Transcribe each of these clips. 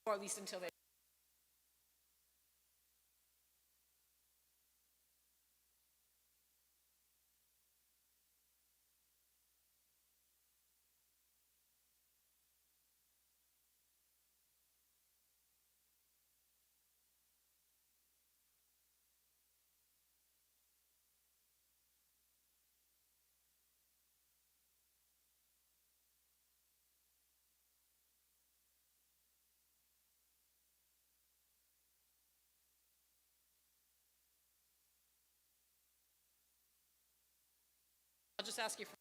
Or at least until they. I'll just ask you for.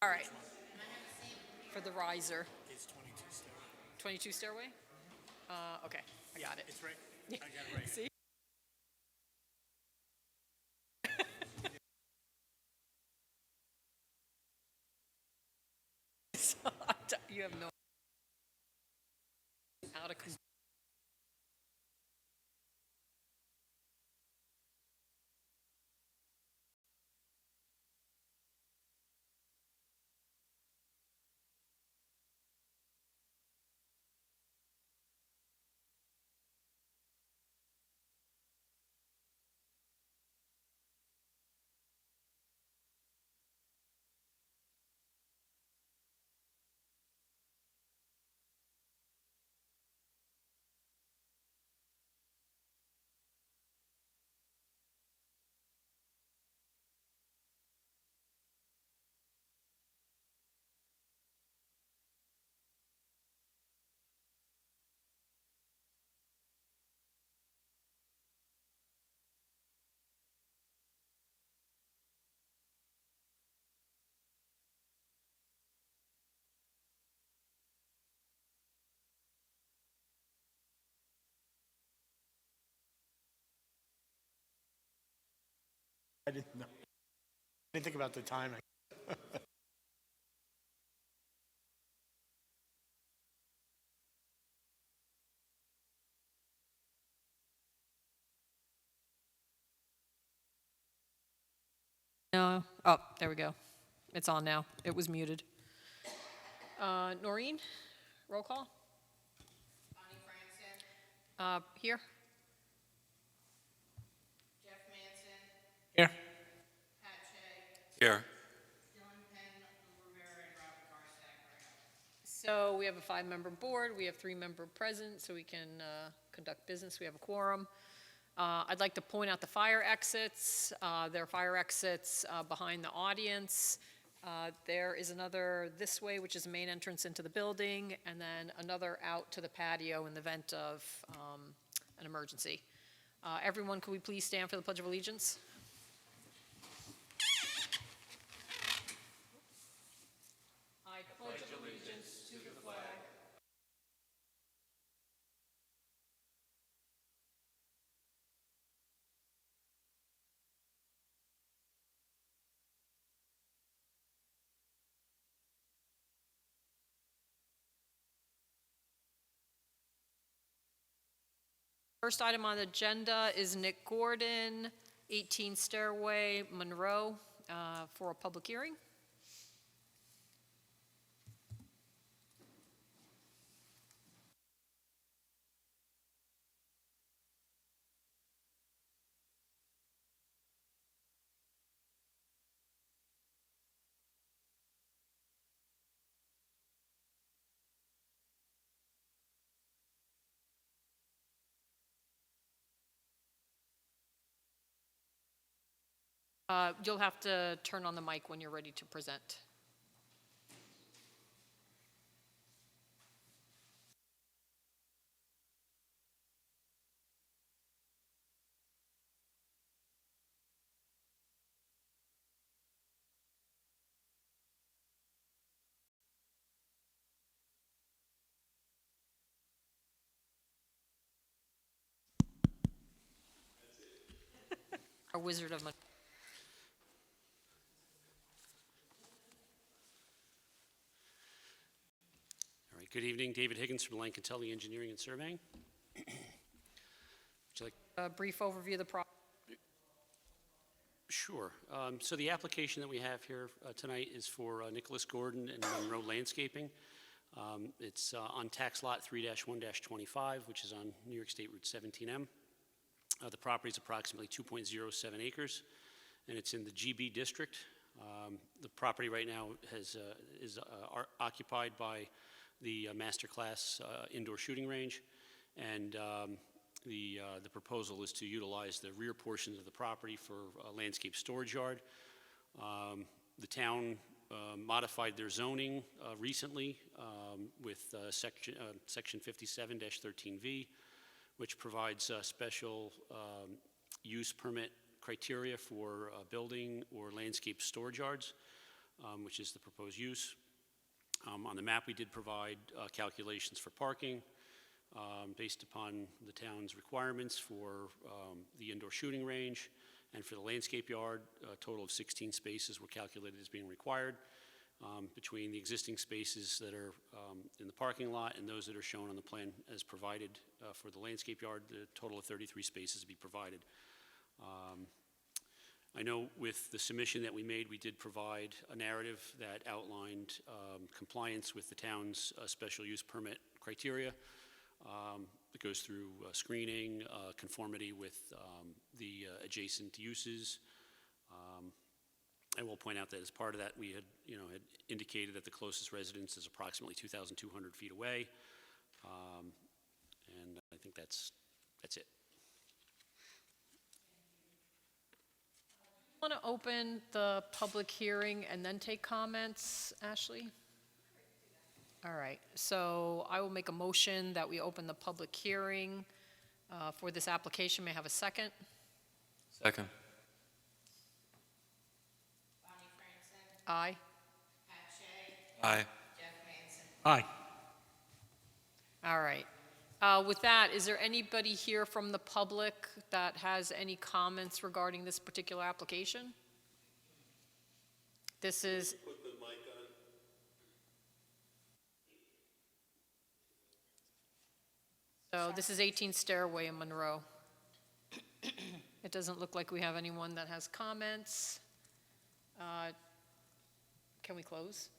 All right. For the riser. It's 22 stairway. 22 stairway? Okay, I got it. It's right. I got it right. See? You have no how to. I didn't know. I didn't think about the timing. No. Oh, there we go. It's on now. It was muted. Noreen, roll call. Bonnie Franson, Here. Jeff Manson, Here. Pat Shea, Here. Dylan Penn, Lou Rivera, and Robert Garstack are out. So we have a 5-member board. We have 3-member present, so we can conduct business. We have a quorum. I'd like to point out the fire exits. There are fire exits behind the audience. There is another this way, which is the main entrance into the building, and then another out to the patio in the event of an emergency. Everyone, could we please stand for the Pledge of Allegiance? I pledge allegiance to the flag First item on the agenda is Nick Gordon, 18 Stairway, Monroe, for a public hearing. You'll have to turn on the mic when you're ready to present. Our Wizard of Monroe. All right, good evening. David Higgins from Lankentelli Engineering and Surveying. Would you like? A brief overview of the project. Sure. Sure. So the application that we have here tonight is for Nicholas Gordon and Monroe Landscaping. It's on tax lot 3-1-25, which is on New York State Route 17M. The property is approximately 2.07 acres, and it's in the GB district. The property right now is occupied by the master class indoor shooting range, and the proposal is to utilize the rear portions of the property for a landscape storage yard. The town modified their zoning recently with section 57-13V, which provides special use permit criteria for building or landscape storage yards, which is the proposed use. On the map, we did provide calculations for parking based upon the town's requirements for the indoor shooting range, and for the landscape yard, a total of 16 spaces were calculated as being required. Between the existing spaces that are in the parking lot and those that are shown on the plan as provided for the landscape yard, the total of 33 spaces to be provided. I know with the submission that we made, we did provide a narrative that outlined compliance with the town's special use permit criteria. It goes through screening, conformity with the adjacent uses. I will point out that as part of that, we had indicated that the closest residence is approximately 2,200 feet away, and I think that's it. Want to open the public hearing and then take comments, Ashley? All right, so I will make a motion that we open the public hearing for this application. May I have a second? Second. Bonnie Franson, Aye. Pat Shea, Aye. Jeff Manson. Aye. All right. With that, is there anybody here from the public that has any comments regarding this particular application? This is. Put the mic on. So this is 18 Stairway in Monroe. It doesn't look like we have anyone that has comments. Can we close?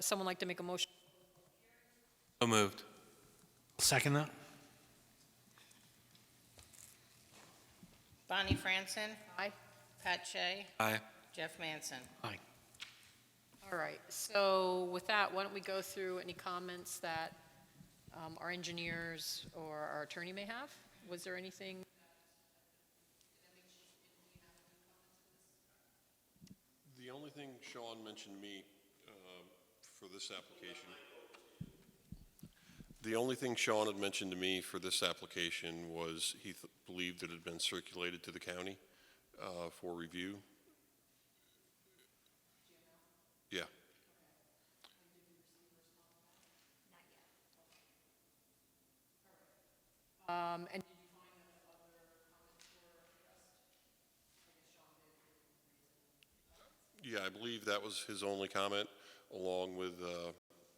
Someone like to make a motion? So moved. Second that? Bonnie Franson, Aye. Pat Shea, Aye. Jeff Manson. Aye. All right, so with that, why don't we go through any comments that our engineers or our attorney may have? Was there anything? The only thing Sean mentioned to me for this application. The only thing Sean had mentioned to me for this application was he believed it had been circulated to the county for review. Yeah. And Yeah, I believe that was his only comment, along with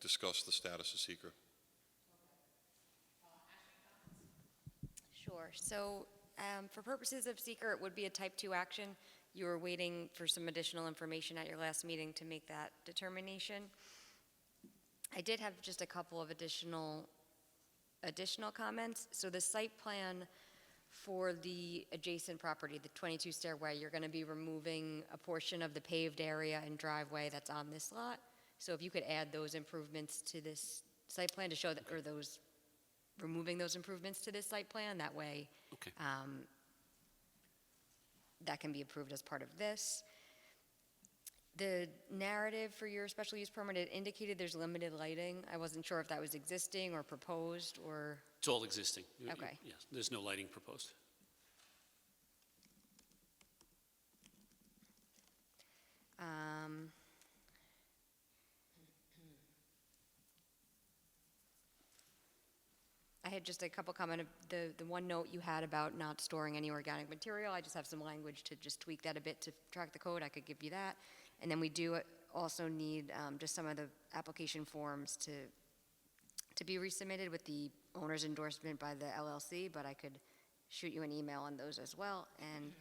discuss the status of seeker. Sure. So for purposes of seeker, it would be a type 2 action. You were waiting for some additional information at your last meeting to make that determination. I did have just a couple of additional comments. So the site plan for the adjacent property, the 22 Stairway, you're going to be removing a portion of the paved area and driveway that's on this lot. So if you could add those improvements to this site plan to show that, or those, removing those improvements to this site plan, that way Okay. that can be approved as part of this. The narrative for your special use permit, it indicated there's limited lighting. I wasn't sure if that was existing or proposed or, It's all existing. Okay. Yes, there's no lighting proposed. I had just a couple comment of the one note you had about not storing any organic material. I just have some language to just tweak that a bit to track the code. I could give you that. And then we do also need just some of the application forms to be resubmitted with the owner's endorsement by the LLC, but I could shoot you an email on those as well, and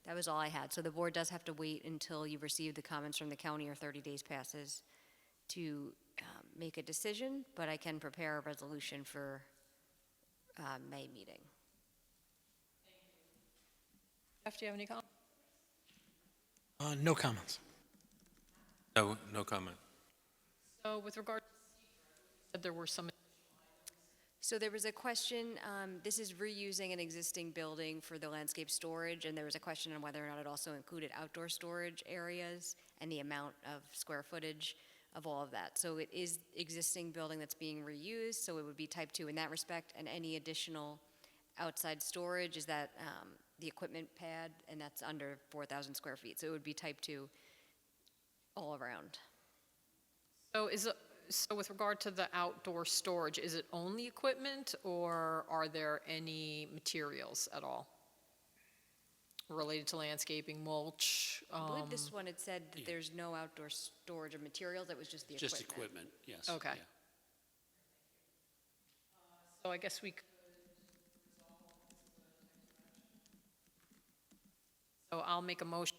that was all I had. So the board does have to wait until you receive the comments from the county or 30 days passes to make a decision, but I can prepare a resolution for May meeting. Jeff, do you have any comments? No comments. No, no comment. So with regard, said there were some, So there was a question, this is reusing an existing building for the landscape storage, and there was a question on whether or not it also included outdoor storage areas and the amount of square footage of all of that. So it is existing building that's being reused, so it would be type 2 in that respect, and any additional outside storage is that the equipment pad, and that's under 4,000 square feet. So it would be type 2 all around. so so with regard to the outdoor storage, is it only equipment, or are there any materials at all related to landscaping, mulch? I believe this one, it said that there's no outdoor storage of materials, it was just the equipment. Just equipment, yes. Okay. yeah. So I guess we could. So I'll make a motion.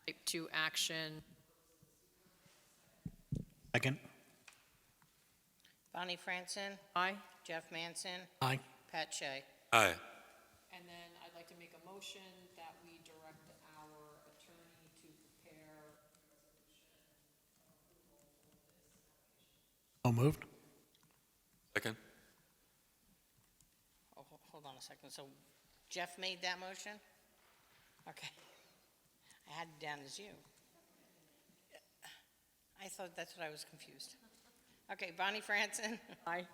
Type 2 action. Second. Bonnie Franson, Aye. Jeff Manson, Aye. Pat Shea. Aye. And then I'd like to make a motion that we direct our attorney to prepare. So moved. Second. Oh, hold on a second. So Jeff made that motion? Okay. I had it down as you. I thought that's what I was confused. Okay, Bonnie Franson, Aye.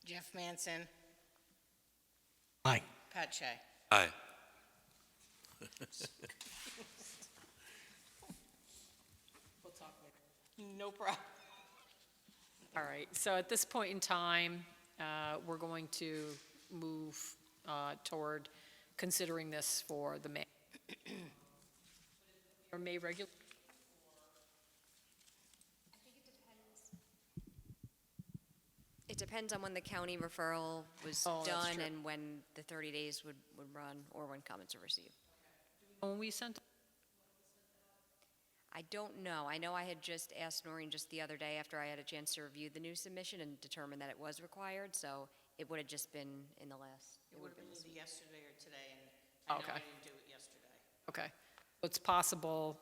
Jeff Manson, Aye. Pat Shea. Aye. We'll talk later. No problem. All right, so at this point in time, we're going to move toward considering this for the May. Or May regular, It depends on when the county referral was Oh, that's done true. and when the 30 days would run, or when comments are received. when we sent, I don't know. I know I had just asked Noreen just the other day after I had a chance to review the new submission and determine that it was required, so it would have just been in the last. It would have been either yesterday or today, and I know Okay. I didn't do it yesterday. okay. So it's possible,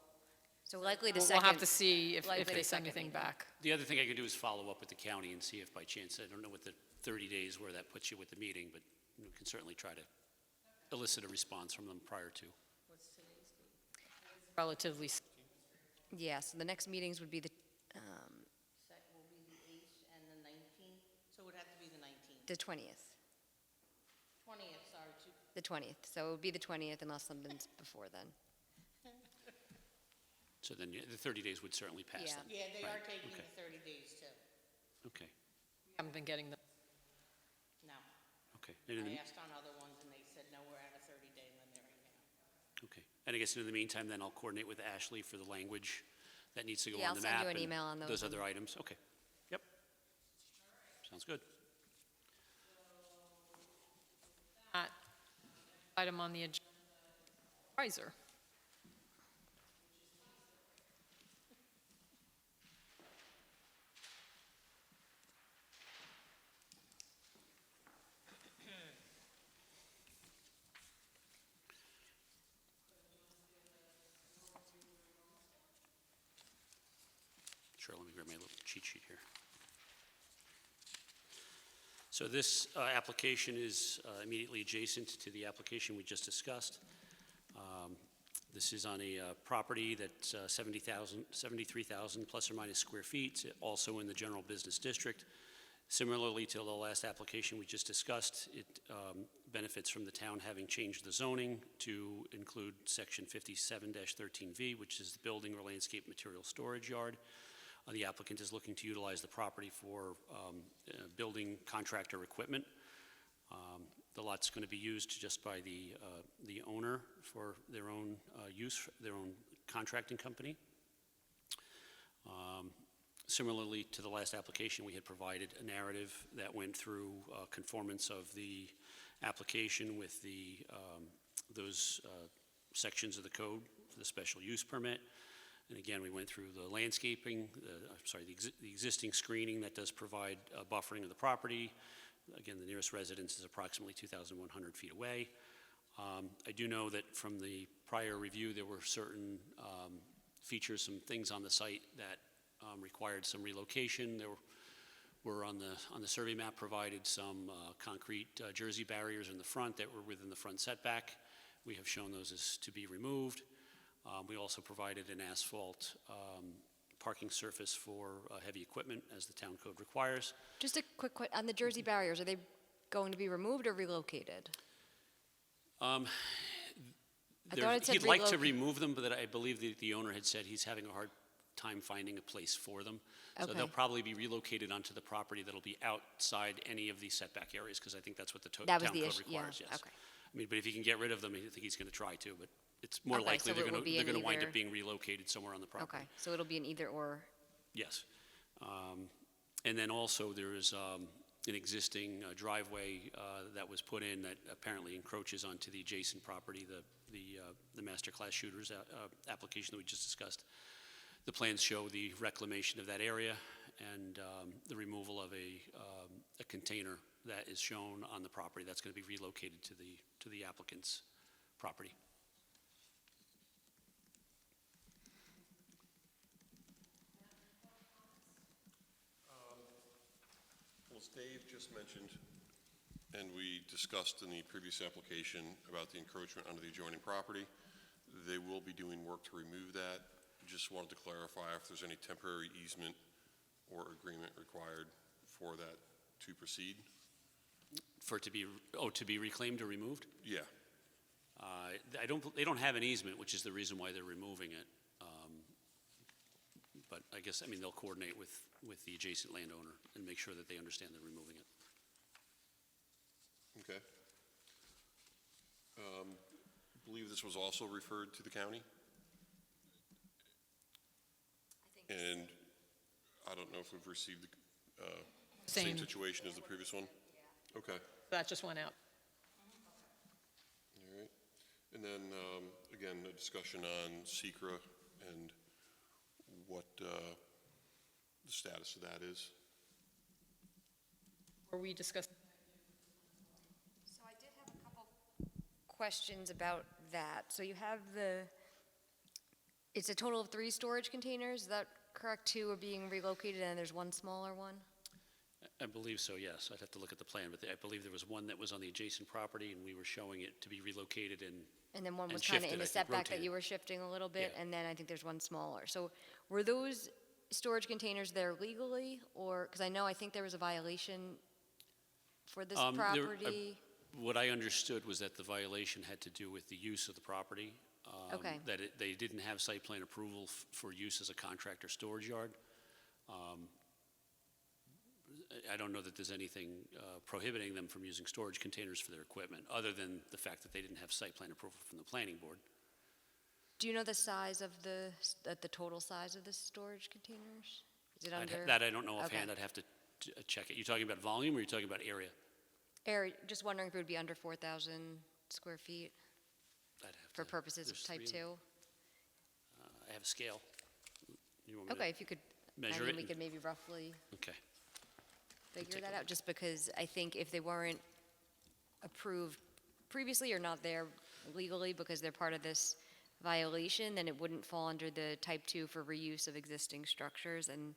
So likely the we'll second. have to see if likely they the send second anything meeting. back. The other thing I could do is follow up with the county and see if by chance, I don't know what the 30 days where that puts you with the meeting, but we can certainly try to elicit a response from them prior to. What's today's date? Relatively, Yeah, so the next meetings would be the Set will be the 8th and the 19th, so it would have to be the 19th. 20th. 20th, sorry, The 20th. So it would be the 20th unless something's before then. So then the 30 days would certainly pass Yeah. then. Yeah, they are Right, taking okay. the 30 days too. Okay, we haven't been getting them. No. okay. And in I the- asked on other ones and they said, no, we're at a 30-day limit right now. Okay. And I guess in the meantime, then I'll coordinate with Ashley for the language that needs to go Yeah, on the I'll map. send you an and email on those Those ones. other items, okay. Yep. Sounds good. That item on the agenda, advisor. Sure, let me grab my little cheat sheet here. So this application is immediately adjacent to the application we just discussed. This is on a property that's 73,000 plus or minus square feet, also in the general business district. Similarly to the last application we just discussed, it benefits from the town having changed the zoning to include section 57-13V, which is the building or landscape material storage yard. The applicant is looking to utilize the property for building contractor equipment. The lot's going to be used just by the owner for their own use, their own contracting company. Similarly to the last application, we had provided a narrative that went through conformance of the application with those sections of the code for the special use permit. And again, we went through the landscaping, the existing screening that does provide buffering of the property. Again, the nearest residence is approximately 2,100 feet away. I do know that from the prior review, there were certain features, some things on the site that required some relocation. There were on the survey map provided some concrete jersey barriers in the front that were within the front setback. We have shown those as to be removed. We also provided an asphalt parking surface for heavy equipment as the town code requires. Just a quick, on the Jersey barriers, are they going to be removed or relocated? I thought it said He'd like to relocate. remove them, but I believe the owner had said he's having a hard time finding a place for them. So Okay. they'll probably be relocated onto the property that'll be outside any of the setback areas, because I think that's what the town That was code the issue, yeah, requires, yes. okay. I mean, but if he can get rid of them, I think he's going to try to, but it's more Okay, likely so they're it going will be to in wind either- up being relocated somewhere on the property. Okay, so it'll be an either or. Yes. And then also, there is an existing driveway that was put in that apparently encroaches onto the adjacent property, the master class shooters application that we just discussed. The plans show the reclamation of that area and the removal of a container that is shown on the property that's going to be relocated to the applicant's property. Well, as Dave just mentioned, and we discussed in the previous application about the encroachment onto the adjoining property, they will be doing work to remove that. Just wanted to clarify if there's any temporary easement or agreement required for that to proceed. For it to be reclaimed or removed? Yeah, They don't have an easement, which is the reason why they're removing it. But I guess, they'll coordinate with the adjacent landowner and make sure that they understand they're removing it. okay. Believe this was also referred to the county? And I don't know if we've received the same Same. situation as the previous one? Okay, That just went out. all right. And then, again, a discussion on SECRA and what the status of that is. Or we discussed, So I did have a couple questions about that. So you have it's a total of 3 storage containers, is that correct? 2 are being relocated and there's one smaller one? I believe so, yes. I'd have to look at the plan, but I believe there was one that was on the adjacent property, and we were showing it to be relocated and And then one And was kind of shifted, in the I think, setback that rotated. you were shifting a little bit, Yeah. and then I think there's one smaller. So were those storage containers there legally, or, because I think there was a violation for this property? What I understood was that the violation had to do with the use of the property. Okay. That they didn't have site plan approval for use as a contractor storage yard. I don't know that there's anything prohibiting them from using storage containers for their equipment, other than the fact that they didn't have site plan approval from the planning board. Do you know the size of the total size of the storage containers? Is it under? That I don't know offhand. Okay. I'd have to check it. You talking about volume, or you talking about area? Area, just wondering if it would be under 4,000 square feet I'd have for to- purposes of there's type 3 2? I have a scale. You want me to Okay, if you could, measure it? we could maybe roughly Okay. figure take that a out, just because I think if they weren't approved previously or not there legally because they're part of this violation, then it wouldn't fall under the type 2 for reuse of existing structures, and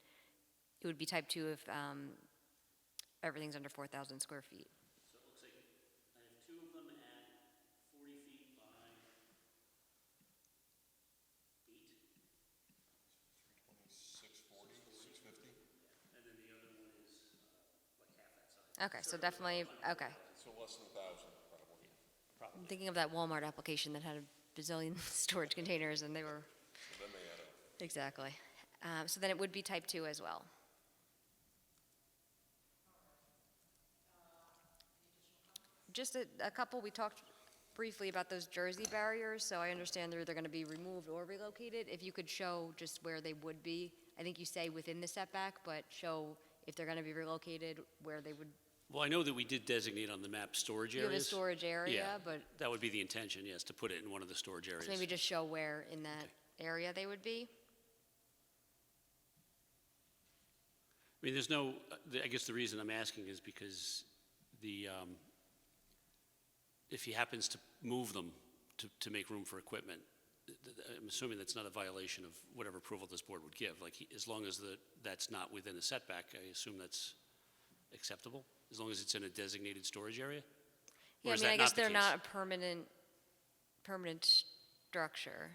it would be type 2 if everything's under 4,000 square feet. So it looks like I have 2 of them at 40 feet by 8. 640, 650? And then the other one is like half that size. Okay, so definitely, okay. So less than 1,000, probably. I'm thinking of that Walmart application that had a bazillion storage containers, and they were, So that may add up. exactly. So then it would be type 2 as well. Just a couple, we talked briefly about those Jersey barriers, so I understand they're either going to be removed or relocated. If you could show just where they would be I think you say within the setback, but show if they're gonna be relocated, where they would, Well, I know that we did designate on the map storage you areas. have a storage area, Yeah, but that would be the intention, yes, to put it in one of the storage areas. so maybe just show where in that area they would be. I mean, there's no, I guess the reason I'm asking is because if he happens to move them to make room for equipment, I'm assuming that's not a violation of whatever approval this board would give. Like, as long as that's not within the setback, I assume that's acceptable, as long as it's in a designated storage area? Or Yeah, I is mean, that I guess not the they're case? not a permanent structure.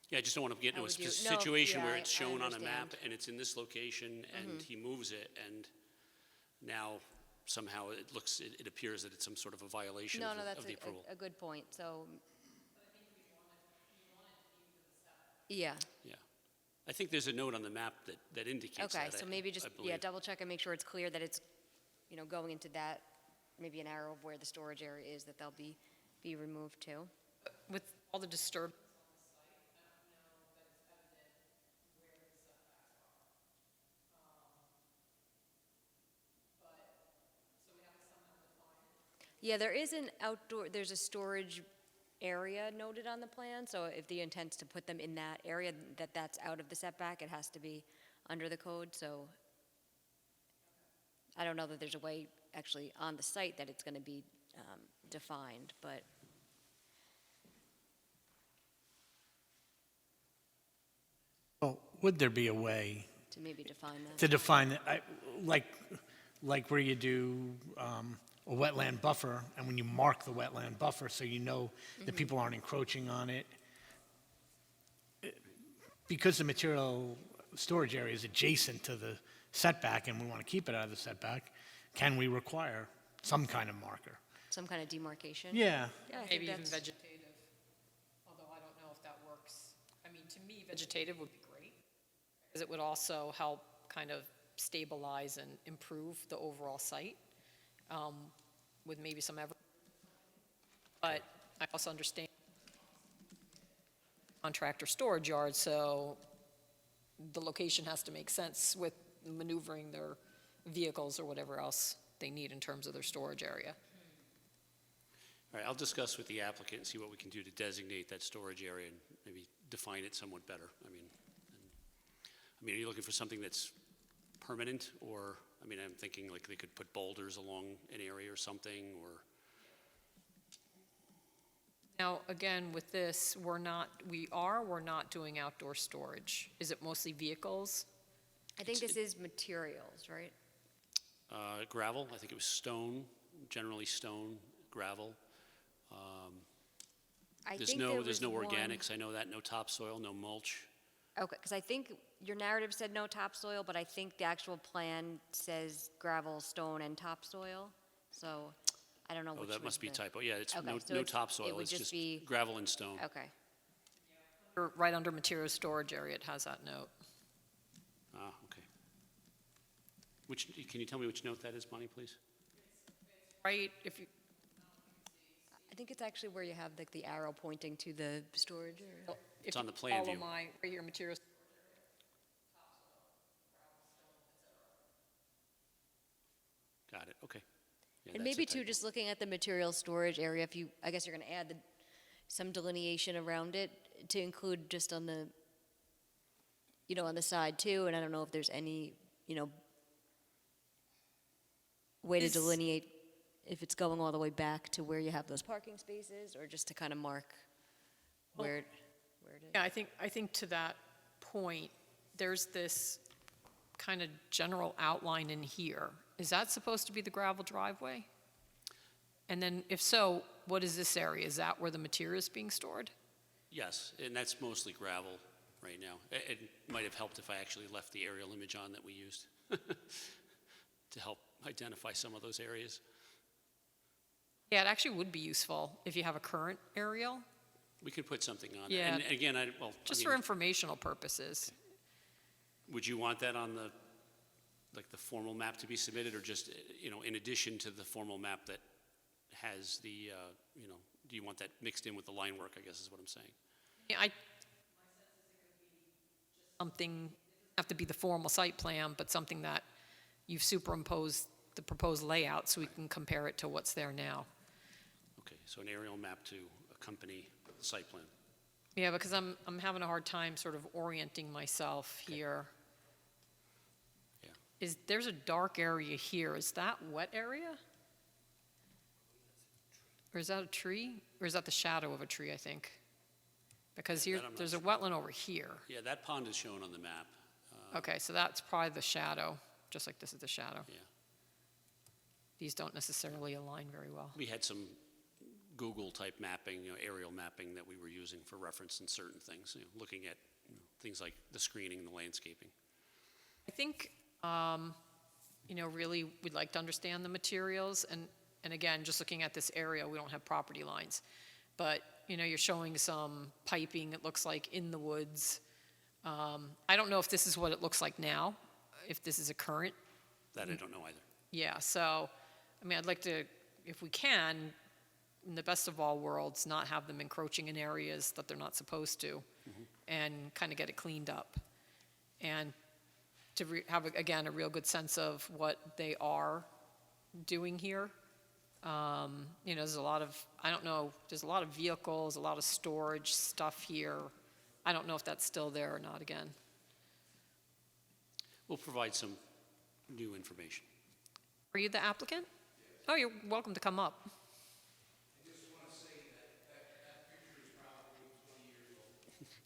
Yeah, I just don't want to get into a would you- no, situation where yeah, it's I shown on a map understand. Mm-hmm. and it's in this location and he moves it and now somehow it appears that it's some sort of a violation No, of no, that's the approval. a good point, so. Yeah, Yeah. I think there's a note on the map that indicates that. okay, so maybe just, I yeah, believe. double check and make sure it's clear that it's, going into that, maybe an arrow of where the storage area is, that they'll be removed too. With all the disturb. Yeah, there is an outdoor, there's a storage area noted on the plan, so if the intent's to put them in that area, that's out of the setback, it has to be under the code, so I don't know that there's a way actually on the site that it's gonna be defined, but Well, would there be a way to maybe define that. to define that, like where you do a wetland buffer, and when you mark the wetland buffer, so you know that people aren't encroaching on it? Because the material storage area is adjacent to the setback, and we want to keep it out of the setback, can we require some kind of marker? Some kind of demarcation? Yeah. Yeah, I think Maybe even that's, vegetative, although I don't know if that works. I mean, to me, vegetative would be great, because it would also help kind of stabilize and improve the overall site, with maybe some ever. But I also understand contractor storage yard, so the location has to make sense with maneuvering their vehicles or whatever else they need in terms of their storage area. All right, I'll discuss with the applicant and see what we can do to designate that storage area and maybe define it somewhat better. I mean, are you looking for something that's permanent, or, I mean, I'm thinking like they could put boulders along an area or something, or, Now, again, with this, we're not doing outdoor storage. Is it mostly vehicles? I think this is materials, right? gravel, I think it was stone, generally stone, gravel. I There's think no, there there's was no one- organics, I know that, no topsoil, no mulch. Okay, because I think your narrative said no topsoil, but I think the actual plan says gravel, stone, and topsoil, so I don't know Oh, which that was must be the- typo, yeah, it's Okay, no so no it topsoil, would it's just just be- gravel and stone. Okay, Or right under material storage area, it has that note. Ah, okay. Can you tell me which note that is, Bonnie, please? Right, if you, I think it's actually where you have like the arrow pointing to the storage area. if on you the plan follow view. my, right here, materials. Got it, okay. Yeah, And that's a maybe too, typo. just looking at the material storage area, if you, I guess you're gonna add some delineation around it to include just on the, on the side too, and I don't know if there's any, way to Is- delineate if it's going all the way back to where you have those parking spaces, or just to kind of mark where it is. Yeah, I think to that point, there's this kind of general outline in here. Is that supposed to be the gravel driveway? And then if so, what is this area? Is that where the material is being stored? Yes, and that's mostly gravel right now. It might have helped if I actually left the aerial image on that we used to help identify some of those areas. Yeah, it actually would be useful if you have a current aerial, We could put something on. Yeah. And again, just for informational purposes. would you want that on the formal map to be submitted, or just, in addition to the formal map that has the, do you want that mixed in with the line work, I guess is what I'm saying? Yeah, something, have to be the formal site plan, but something that you've superimposed the proposed layout so we can compare it to what's there now. Okay, so an aerial map to accompany the site plan. Yeah, because I'm having a hard time sort of orienting myself here. Yeah. There's a dark area here, is that wet area? Or is that a tree? Or is that the shadow of a tree, I think? Because Yeah, here, that I'm not there's a sure. wetland over here. Yeah, that pond is shown on the map. Okay, so that's probably the shadow, just like this is the shadow. Yeah. These don't necessarily align very well. We had some Google-type mapping, aerial mapping that we were using for reference in certain things, looking at things like the screening and the landscaping. I think, really, we'd like to understand the materials, and again, just looking at this area, we don't have property lines. But, you're showing some piping, it looks like, in the woods. I don't know if this is what it looks like now, if this is a current. That I don't know either. Yeah, so, I'd like to, if we can, in the best of all worlds, not have them encroaching in areas that they're not supposed to, and kind of get it cleaned up. And to have, again, a real good sense of what they are doing here. There's a lot of, I don't know, there's a lot of vehicles, a lot of storage stuff here. I don't know if that's still there or not again. We'll provide some new information. Are you the applicant? Oh, you're welcome to come up.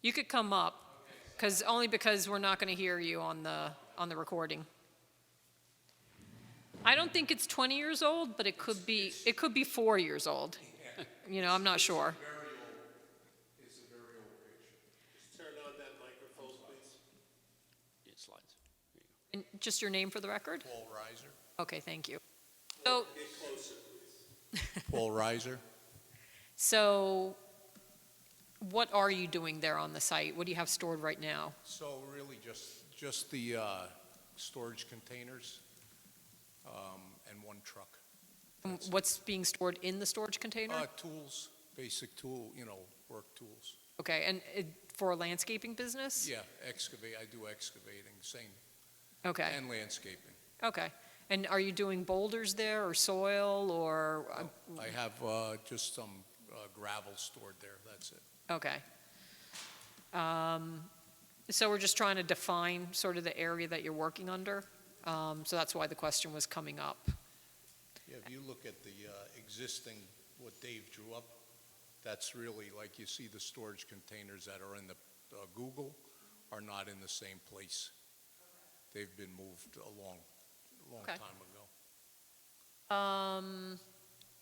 You could come up, only because we're not going to hear you on the recording. I don't think it's 20 years old, but it could be 4 years old. I'm not sure. It's a very old picture. Turn on that microphone, please. Yeah, slides. There you go. And just your name for the record? Paul Reiser. Okay, thank you. So, Get closer, please. Paul Reiser. so what are you doing there on the site? What do you have stored right now? So really just the storage containers and one truck. What's being stored in the storage container? Tools, basic tool, work tools. Okay, and for a landscaping business? Yeah, I do excavating, same, Okay, and landscaping. okay. And are you doing boulders there, or soil, or? I have just some gravel stored there, that's it. Okay. So we're just trying to define sort of the area that you're working under. So that's why the question was coming up. Yeah, if you look at the existing, what Dave drew up, that's really, like you see the storage containers that are in the Google are not in the same place. They've been moved a long Okay. time ago.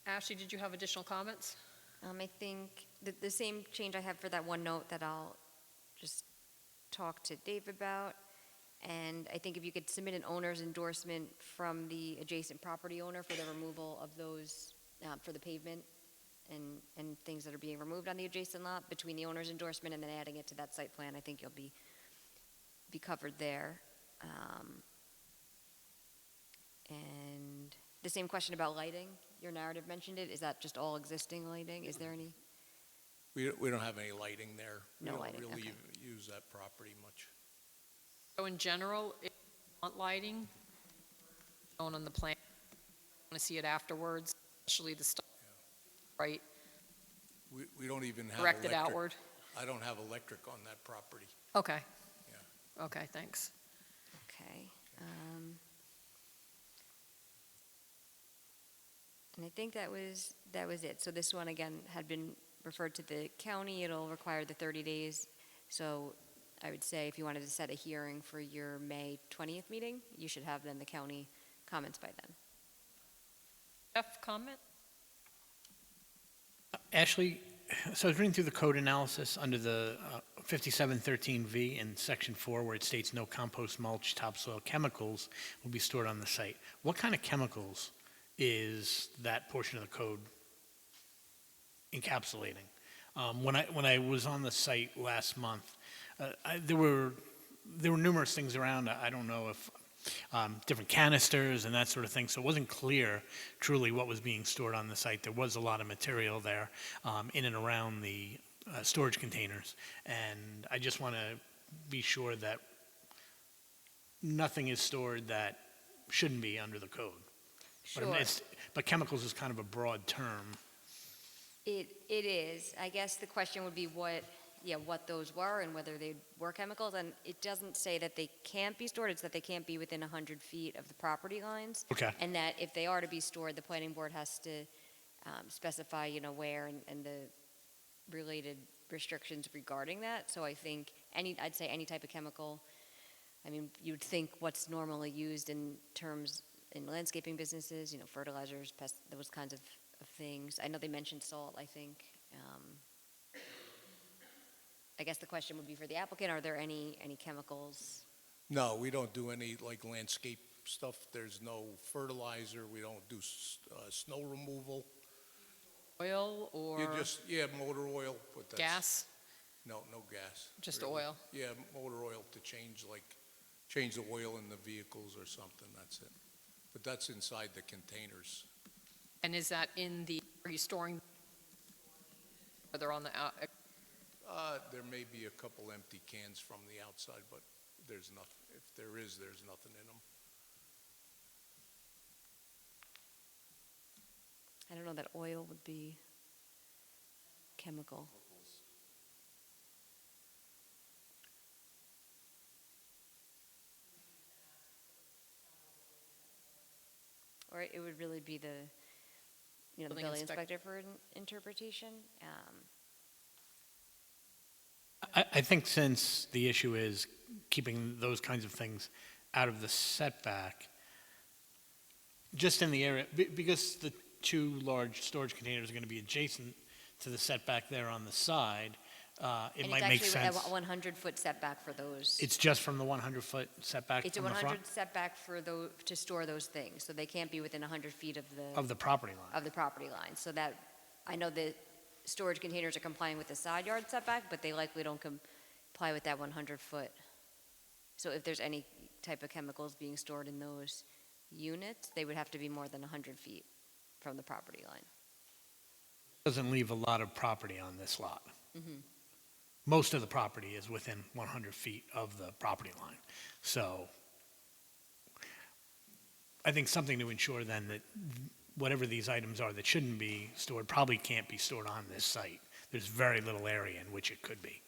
Ashley, did you have additional comments? I think the same change I have for that one note that I'll just talk to Dave about. And I think if you could submit an owner's endorsement from the adjacent property owner for the removal of those, for the pavement and things that are being removed on the adjacent lot, between the owner's endorsement and then adding it to that site plan, I think you'll be covered there. And the same question about lighting, your narrative mentioned it, is that just all existing lighting? Is there any? We don't have any lighting there. No lighting, We don't really okay. use that property much. So in general, if you want lighting, shown on the plan, want to see it afterwards, especially the stuff, right, We don't even have directed electric. outward? I don't have electric on that property. Okay. Yeah. Okay, thanks. Okay. And I think that was it. So this one, again, had been referred to the county. It'll require the 30 days. So I would say if you wanted to set a hearing for your May 20th meeting, you should have then the county comments by then. Jeff, comment? Ashley, so I was reading through the code analysis under the 5713V in section 4 where it states no compost, mulch, topsoil chemicals will be stored on the site. What kind of chemicals is that portion of the code encapsulating? When I was on the site last month, there were numerous things around. I don't know if different canisters and that sort of thing. So it wasn't clear truly what was being stored on the site. There was a lot of material there in and around the storage containers. And I just want to be sure that nothing is stored that shouldn't be under the code. But I mean, Sure. but chemicals is kind of a broad term. It is. I guess the question would be what those were and whether they were chemicals. And it doesn't say that they can't be stored, it's that they can't be within 100 feet of the property lines. Okay. And that if they are to be stored, the planning board has to specify, where and the related restrictions regarding that. So I think I'd say any type of chemical, I mean, you'd think what's normally used in terms in landscaping businesses, fertilizers, pests, those kinds of things. I know they mentioned salt, I think. I guess the question would be for the applicant, are there any chemicals? No, we don't do any like landscape stuff. There's no fertilizer. We don't do snow removal. Oil or Motor oil. But that's, gas? No gas. Just really. oil? Yeah, motor oil to change the oil in the vehicles or something, that's it. But that's inside the containers. And is that are you storing, are they on the out? There may be a couple empty cans from the outside, but there's nothing, if there's nothing in them. I don't know that oil would be chemical. Or it would really be the Building building inspector. inspector for an interpretation. I think since the issue is keeping those kinds of things out of the setback, just in the area, because the two large storage containers are going to be adjacent to the setback there on the side, it might make sense. And it's actually a 100-foot setback for those. It's just from the 100-foot setback It's a from the front 100 setback for to store those things, so they can't be within 100 feet of of the property line. the property line. So that, I know the storage containers are complying with the side yard setback, but they likely don't comply with that 100-foot. So if there's any type of chemicals being stored in those units, they would have to be more than 100 feet from the property line. Doesn't leave a lot of property on this lot. Mm-hmm. Most of the property is within 100 feet of the property line. So I think something to ensure then that whatever these items are that shouldn't be stored probably can't be stored on this site. There's very little area in which it could be.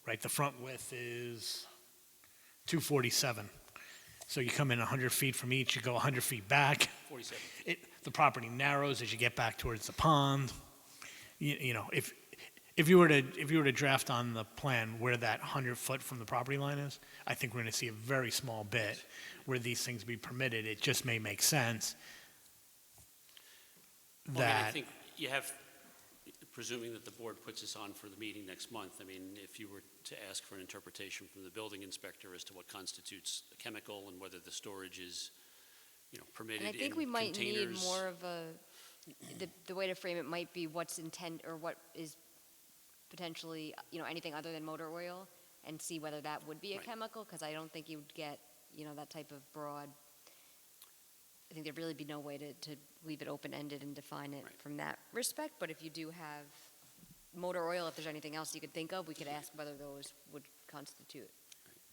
Right, the front width is 247. So you come in 100 feet from each, you go 100 feet back. 47. The property narrows as you get back towards the pond. If you were to draft on the plan where that 100-foot from the property line is, I think we're going to see a very small bit where these things be permitted. It just may make sense Well, I mean, I that, think you have, presuming that the board puts this on for the meeting next month, I mean, if you were to ask for an interpretation from the building inspector as to what constitutes a chemical and whether the storage is, permitted in And I containers. think we might need more of the way to frame it might be what's or what is potentially, anything other than motor oil, and see whether that would be a Right. chemical, because I don't think you would get, that type of broad, I think there'd really be no way to leave it open-ended and define it Right. from that respect, but if you do have motor oil, if there's anything else you could think of, we could ask whether those would constitute.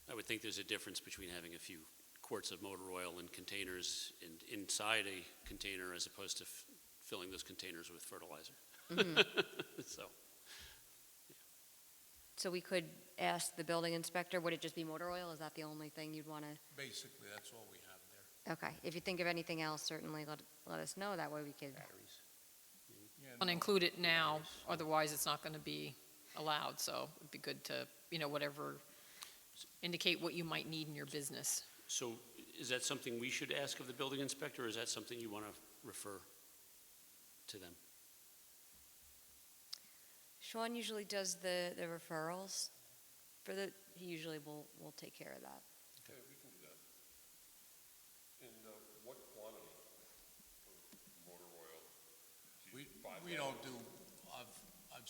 I would think there's a difference between having a few quarts of motor oil in containers inside a container as opposed to filling those containers with fertilizer. So we could ask the building inspector, would it just be motor oil? Is that the only thing you'd want to? Basically, that's all we have there. Okay, if you think of anything else, certainly let us know, that way we could. Yeah, Want to no, include it now, otherwise it's not going to be allowed, so it'd be good to, whatever, indicate what you might need in your business. So is that something we should ask of the building inspector, or is that something you want to refer to them? Sean usually does the referrals he usually will take care of that. Okay, we can do that. And what quantity of motor oil? We don't do, I've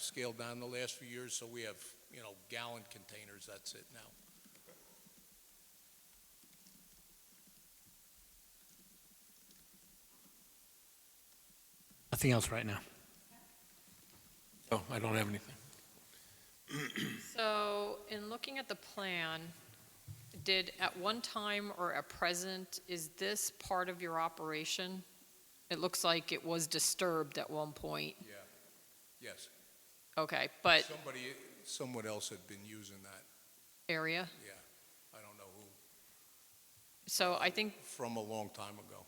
scaled down the last few years, so we have, gallon containers, that's it now. nothing else right now. Oh, I don't have anything. So, in looking at the plan, did at one time or at present, is this part of your operation? It looks like it was disturbed at one point. Yeah, yes. Okay, but Someone else had been using that, area? yeah. I don't know who, So I think from a long time ago.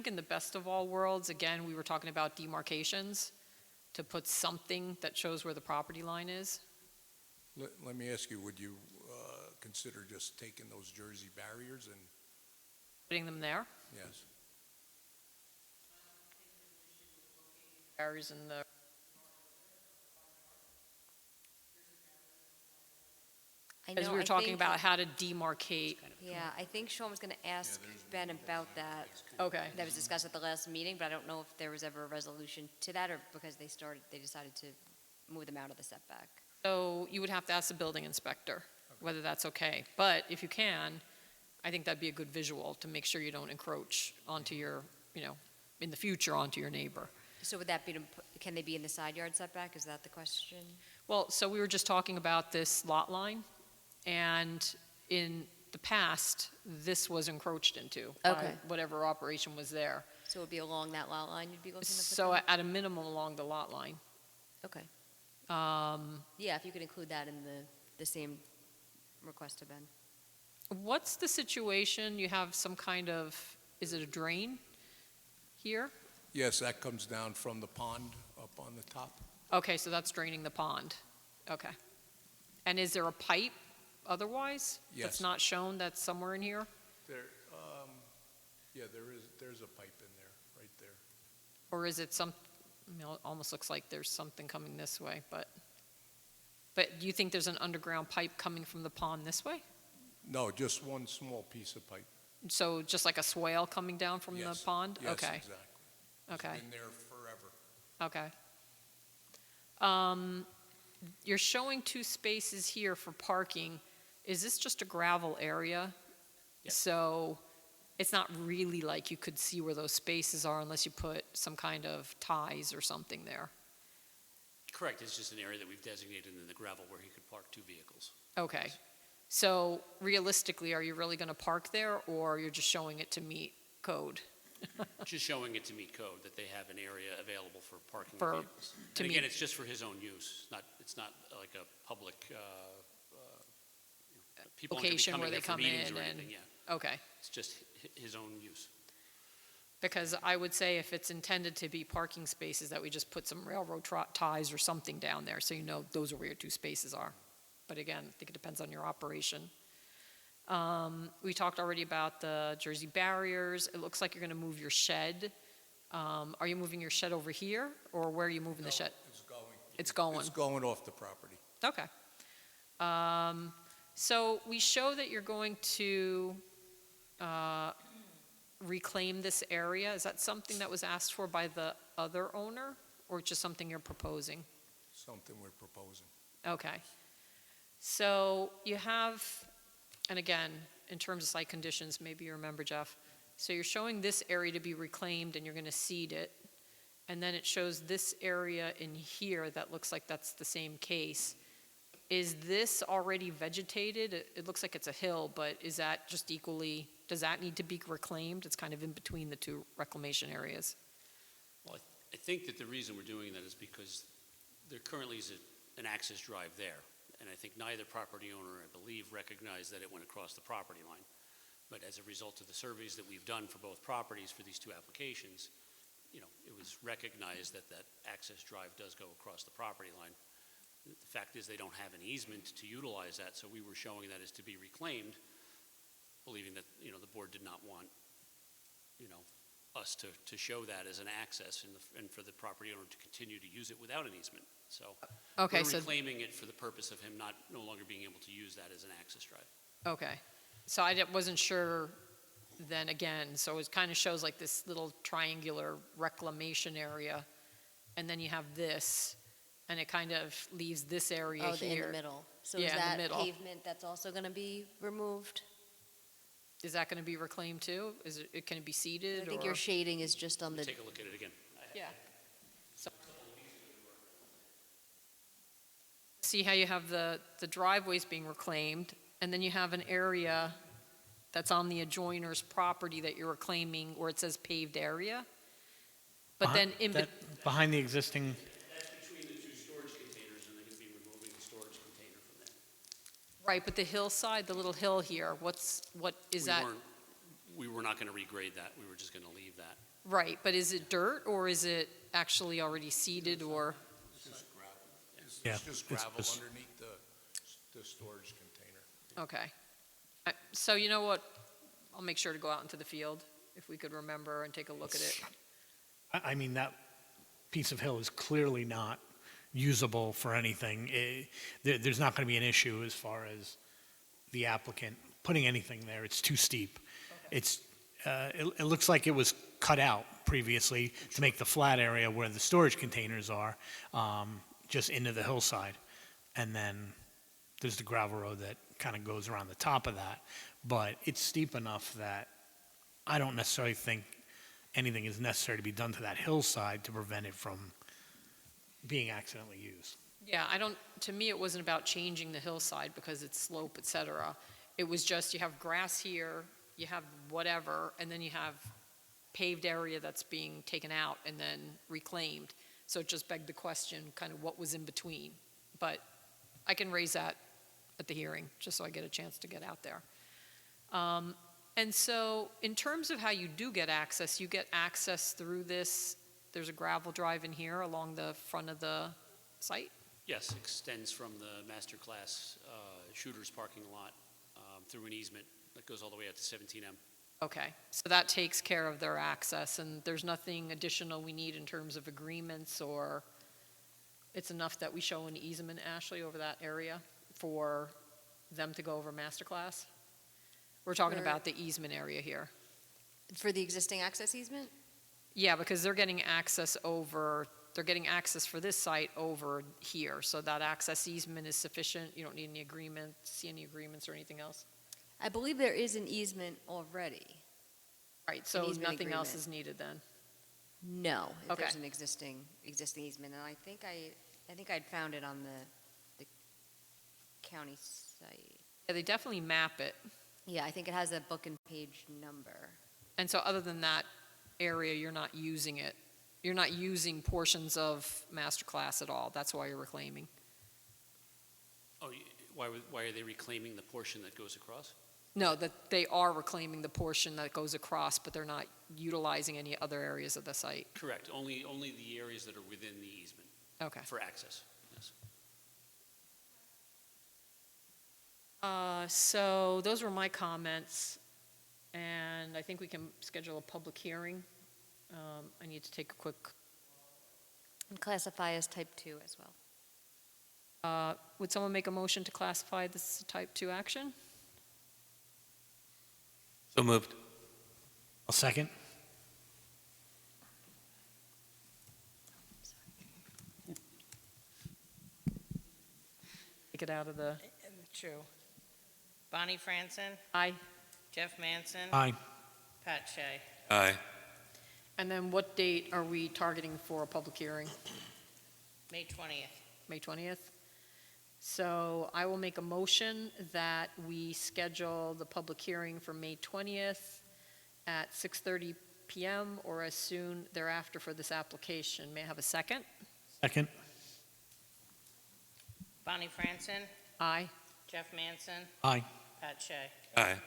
in the best of all worlds, again, we were talking about demarcations, to put something that shows where the property line is. Let me ask you, would you consider just taking those Jersey barriers and, Putting them there, yes? barriers in the, I know, as we were I talking think- about how to demarcate. Yeah, I think Sean was gonna ask Ben about that. Okay, That was discussed at the last meeting, but I don't know if there was ever a resolution to that, or because they decided to move them out of the setback. so you would have to ask the building inspector whether that's okay. But if you can, I think that'd be a good visual to make sure you don't encroach onto your, in the future onto your neighbor. So would that be, can they be in the side yard setback? Is that the question? Well, so we were just talking about this lot line, and in the past, this was encroached into by Okay. whatever operation was there. So it would be along that lot line you'd be looking to put So them? at a minimum along the lot line. Okay. Um, Yeah, if you could include that in the same request to Ben. What's the situation? You have some kind of, is it a drain here? Yes, that comes down from the pond up on the top. Okay, so that's draining the pond. Okay. And is there a pipe otherwise? That's Yes. not shown, that's somewhere in here? There, yeah, there's a pipe in there, right there. Or is it it almost looks like there's something coming this way, but do you think there's an underground pipe coming from the pond this way? No, just one small piece of pipe. So just like a swale coming down from the Yes. pond? Yes, Okay, exactly. okay, It's been there forever. okay. You're showing 2 spaces here for parking. Is this just a gravel area? Yeah. So it's not really like you could see where those spaces are unless you put some kind of ties or something there? Correct, it's just an area that we've designated in the gravel where he could park 2 vehicles. Okay. So realistically, are you really going to park there, or you're just showing it to meet code? Just showing it to meet code, that they have an area available for parking For- vehicles. to And again, meet- it's just for his own use, it's not like a public, people aren't gonna be Location coming where there they for come meetings in or and- anything, yeah. Okay. It's just his own use. Because I would say if it's intended to be parking spaces, that we just put some railroad ties or something down there, so you know those are where your 2 spaces are. But again, I think it depends on your operation. We talked already about the Jersey barriers. It looks like you're going to move your shed. Are you moving your shed over here, or where are you moving the No, shed? It's going. It's going. It's going off the property. Okay. So we show that you're going to reclaim this area. Is that something that was asked for by the other owner, or just something you're proposing? Something we're proposing. Okay. So you have, and again, in terms of site conditions, maybe you remember, Jeff, so you're showing this area to be reclaimed and you're going to seed it. And then it shows this area in here that looks like that's the same case. Is this already vegetated? It looks like it's a hill, but is that just equally, does that need to be reclaimed? It's kind of in between the 2 reclamation areas. Well, I think that the reason we're doing that is because there currently is an access drive there. And I think neither property owner, I believe, recognized that it went across the property line. But as a result of the surveys that we've done for both properties for these 2 applications, it was recognized that that access drive does go across the property line. The fact is, they don't have an easement to utilize that, so we were showing that as to be reclaimed, believing that, the board did not want, us to show that as an access and for the property owner to continue to use it without an easement. So Okay, we're so, reclaiming it for the purpose of him no longer being able to use that as an access drive. okay. So I wasn't sure then again, so it kind of shows like this little triangular reclamation area, and then you have this, and it kind of leaves this area Oh, here. in the middle. So Yeah, is in the that middle. pavement that's also going to be removed? Is that going to be reclaimed too? Can it be I seeded, think or? your shading is just on the, Take a look at it again. Yeah. see how you have the driveways being reclaimed, and then you have an area that's on the adjoiner's property that you're reclaiming where it says paved area. But then in, Behind the existing, That's between the two storage containers, and they're going to be removing the storage container from there. right, but the hillside, the little hill here, what is that? We were not going to regrade that. We were just going to leave that. Right, but is it dirt or is it actually already seeded or? It's just gravel. Yeah, It's just it's gravel just- underneath the storage container. Okay. So you know what? I'll make sure to go out into the field if we could remember and take a look at it. I mean, that piece of hill is clearly not usable for anything. There's not going to be an issue as far as the applicant putting anything there. It's too steep. It looks like it was cut out previously to make the flat area where the storage containers are, just into the hillside. And then there's the gravel road that kind of goes around the top of that. But it's steep enough that I don't necessarily think anything is necessary to be done to that hillside to prevent it from being accidentally used. Yeah, to me, it wasn't about changing the hillside because it's slope, et cetera. It was just you have grass here, you have whatever, and then you have paved area that's being taken out and then reclaimed. So it just begged the question, kind of what was in between. But I can raise that at the hearing, just so I get a chance to get out there. And so in terms of how you do get access, you get access through this, there's a gravel drive in here along the front of the site? Yes, extends from the master class shooters parking lot through an easement that goes all the way out to 17M. Okay, so that takes care of their access, and there's nothing additional we need in terms of agreements, or it's enough that we show an easement, Ashley, over that area for them to go over masterclass? We're talking about the easement area here. For the existing access easement? Yeah, because they're getting access for this site over here, so that access easement is sufficient? You don't need any agreement, see any agreements or anything else? I believe there is an easement already. Right, so easement nothing else agreement. is needed then? No, if there's Okay. an existing easement, and I think I'd found it on the county site. Yeah, they definitely map it. Yeah, I think it has a book and page number. And so other than that area, you're not using it. You're not using portions of masterclass at all. That's why you're reclaiming. Oh, why are they reclaiming the portion that goes across? No, that they are reclaiming the portion that goes across, but they're not utilizing any other areas of the site. Correct, only the areas that are within the easement Okay. for access, yes. So those were my comments, and I think we can schedule a public hearing. I need to take a quick, And classify as type 2 as well. would someone make a motion to classify this as a type 2 action? So moved. I'll second. Take it out of the, True. Bonnie Franson, aye. Jeff Manson, Aye. Pat Shea. Aye. And then what date are we targeting for a public hearing? May 20th. May 20th? So I will make a motion that we schedule the public hearing for May 20th at 6:30 PM or as soon thereafter for this application. May I have a second? Second. Bonnie Franson, Aye. Jeff Manson, Aye. Pat Shea. Aye.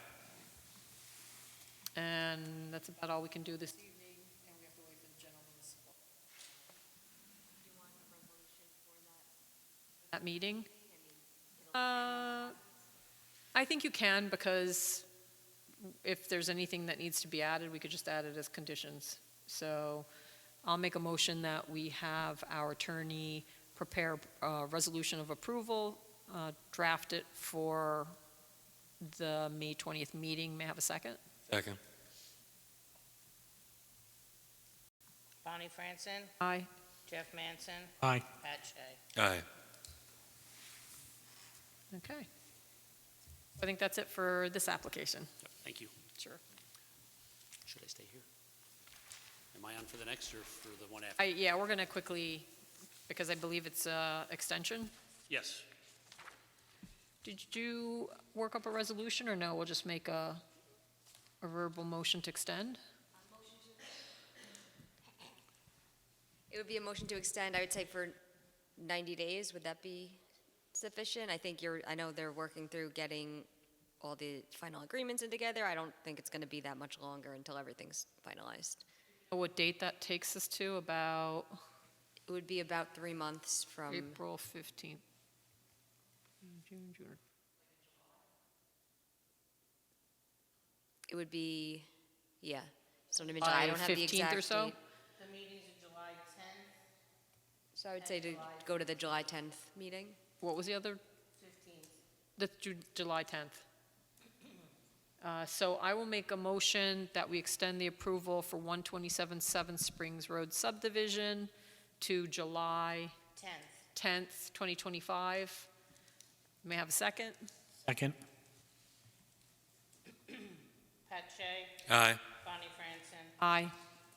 And that's about all we can do this evening, and we have to wait for the gentleman's. That meeting? I think you can, because if there's anything that needs to be added, we could just add it as conditions. So I'll make a motion that we have our attorney prepare a resolution of approval, draft it for the May 20th meeting. May I have a second? Second. Bonnie Franson, Aye. Jeff Manson, Aye. Pat Shea. Aye. Okay. I think that's it for this application. Thank you. Sure. Should I stay here? Am I on for the next or for the one after? Yeah, we're going to quickly, because I believe it's extension. Yes, Did you work up a resolution, or no? We'll just make a verbal motion to extend? It would be a motion to extend, I would say for 90 days. Would that be sufficient? I know they're working through getting all the final agreements in together. I don't think it's going to be that much longer until everything's finalized. What date that takes us to? About It would be about 3 months from, April 15th. June. it would be, yeah, sometime in July July. I don't have the 15th exact or so? date. The meetings are July 10th, So I would say to go to the July 10th meeting. What was the other? 15th. That's July 10th. So I will make a motion that we extend the approval for 127 Seven Springs Road subdivision to July 10th. 10th, 2025. May I have a second? Second. Pat Shea, Aye. Bonnie Franson, Aye.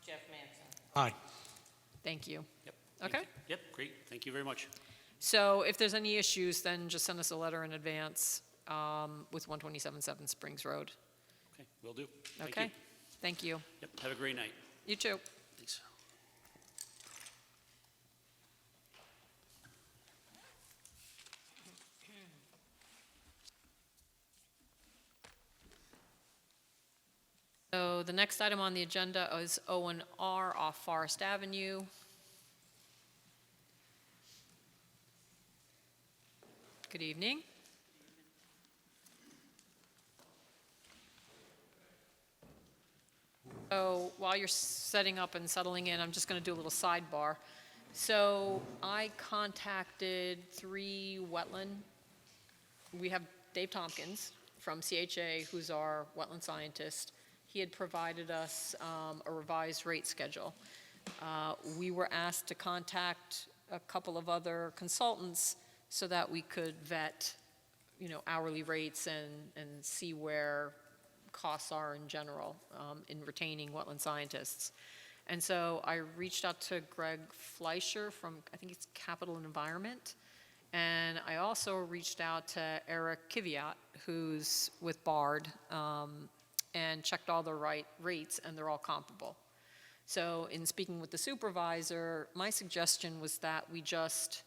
Jeff Manson. Aye. Thank you. Yep. Okay. Yep, great, thank you very much. So if there's any issues, then just send us a letter in advance with 127 Seven Springs Road. Okay, will do. Thank you. Okay? Thank you. Yep, have a great night. You too. Thanks. So the next item on the agenda is O&R off Forest Avenue. Good evening. So while you're setting up and settling in, I'm just going to do a little sidebar. So I contacted we have Dave Tompkins from CHA, who's our wetland scientist. He had provided us a revised rate schedule. We were asked to contact a couple of other consultants so that we could vet, hourly rates and see where costs are in general in retaining wetland scientists. And so I reached out to Greg Fleischer from, I think it's Capital and Environment. And I also reached out to Eric Kiviat, who's with BARD, and checked all the right rates, and they're all comparable. So in speaking with the supervisor, my suggestion was that we just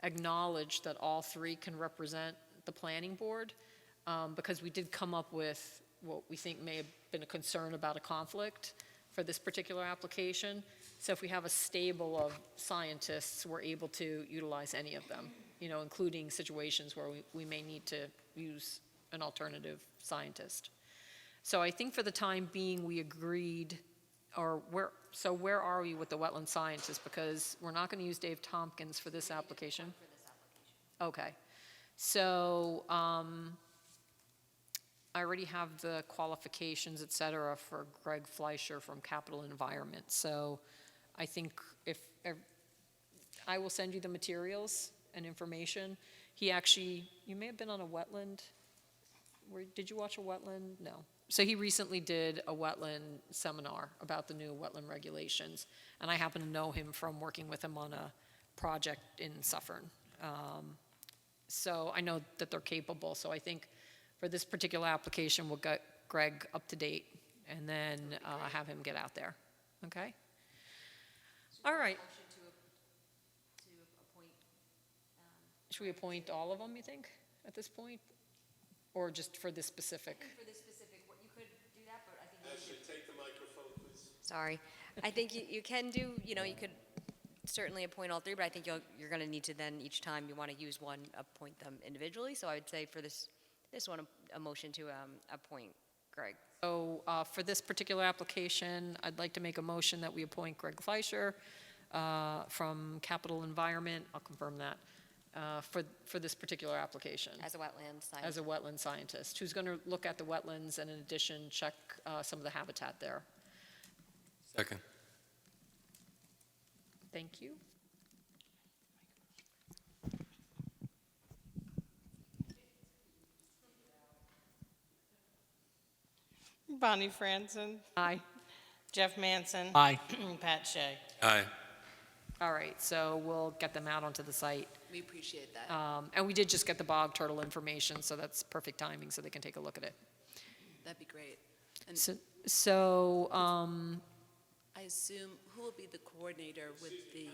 acknowledge that all three can represent the planning board, because we did come up with what we think may have been a concern about a conflict for this particular application. So if we have a stable of scientists, we're able to utilize any of them, including situations where we may need to use an alternative scientist. So I think for the time being, we agreed, where are we with the wetland scientists? Because we're not going to use Dave Tompkins for this application. Okay. So I already have the qualifications, et cetera, for Greg Fleischer from Capital and Environment. So I think I will send you the materials and information. You may have been on a wetland. Did you watch a wetland? No. So he recently did a wetland seminar about the new wetland regulations, and I happen to know him from working with him on a project in Suffern. So I know that they're capable, so I think for this particular application, we'll get Greg up to date and then have him get out there, okay? All right. Should we appoint all of them, you think, at this point? Or just for this specific? For this specific, you could do that, but I think. Ashley, take the microphone, please. Sorry. I think you can do, you could certainly appoint all three, but I think you're going to need to then, each time you want to use one, appoint them individually. So I would say for this one, a motion to appoint Greg. So for this particular application, I'd like to make a motion that we appoint Greg Fleischer from Capital Environment. I'll confirm that. For this particular application. As a wetland scientist. As a wetland scientist, who's going to look at the wetlands and in addition, check some of the habitat there. Second. Thank you. Bonnie Franson, Aye. Jeff Manson. Aye. Pat Shea. Aye. All right, so we'll get them out onto the site. We appreciate that. And we did just get the bog turtle information, so that's perfect timing, so they can take a look at it. That'd be great. And So, I assume, who will be the coordinator with the?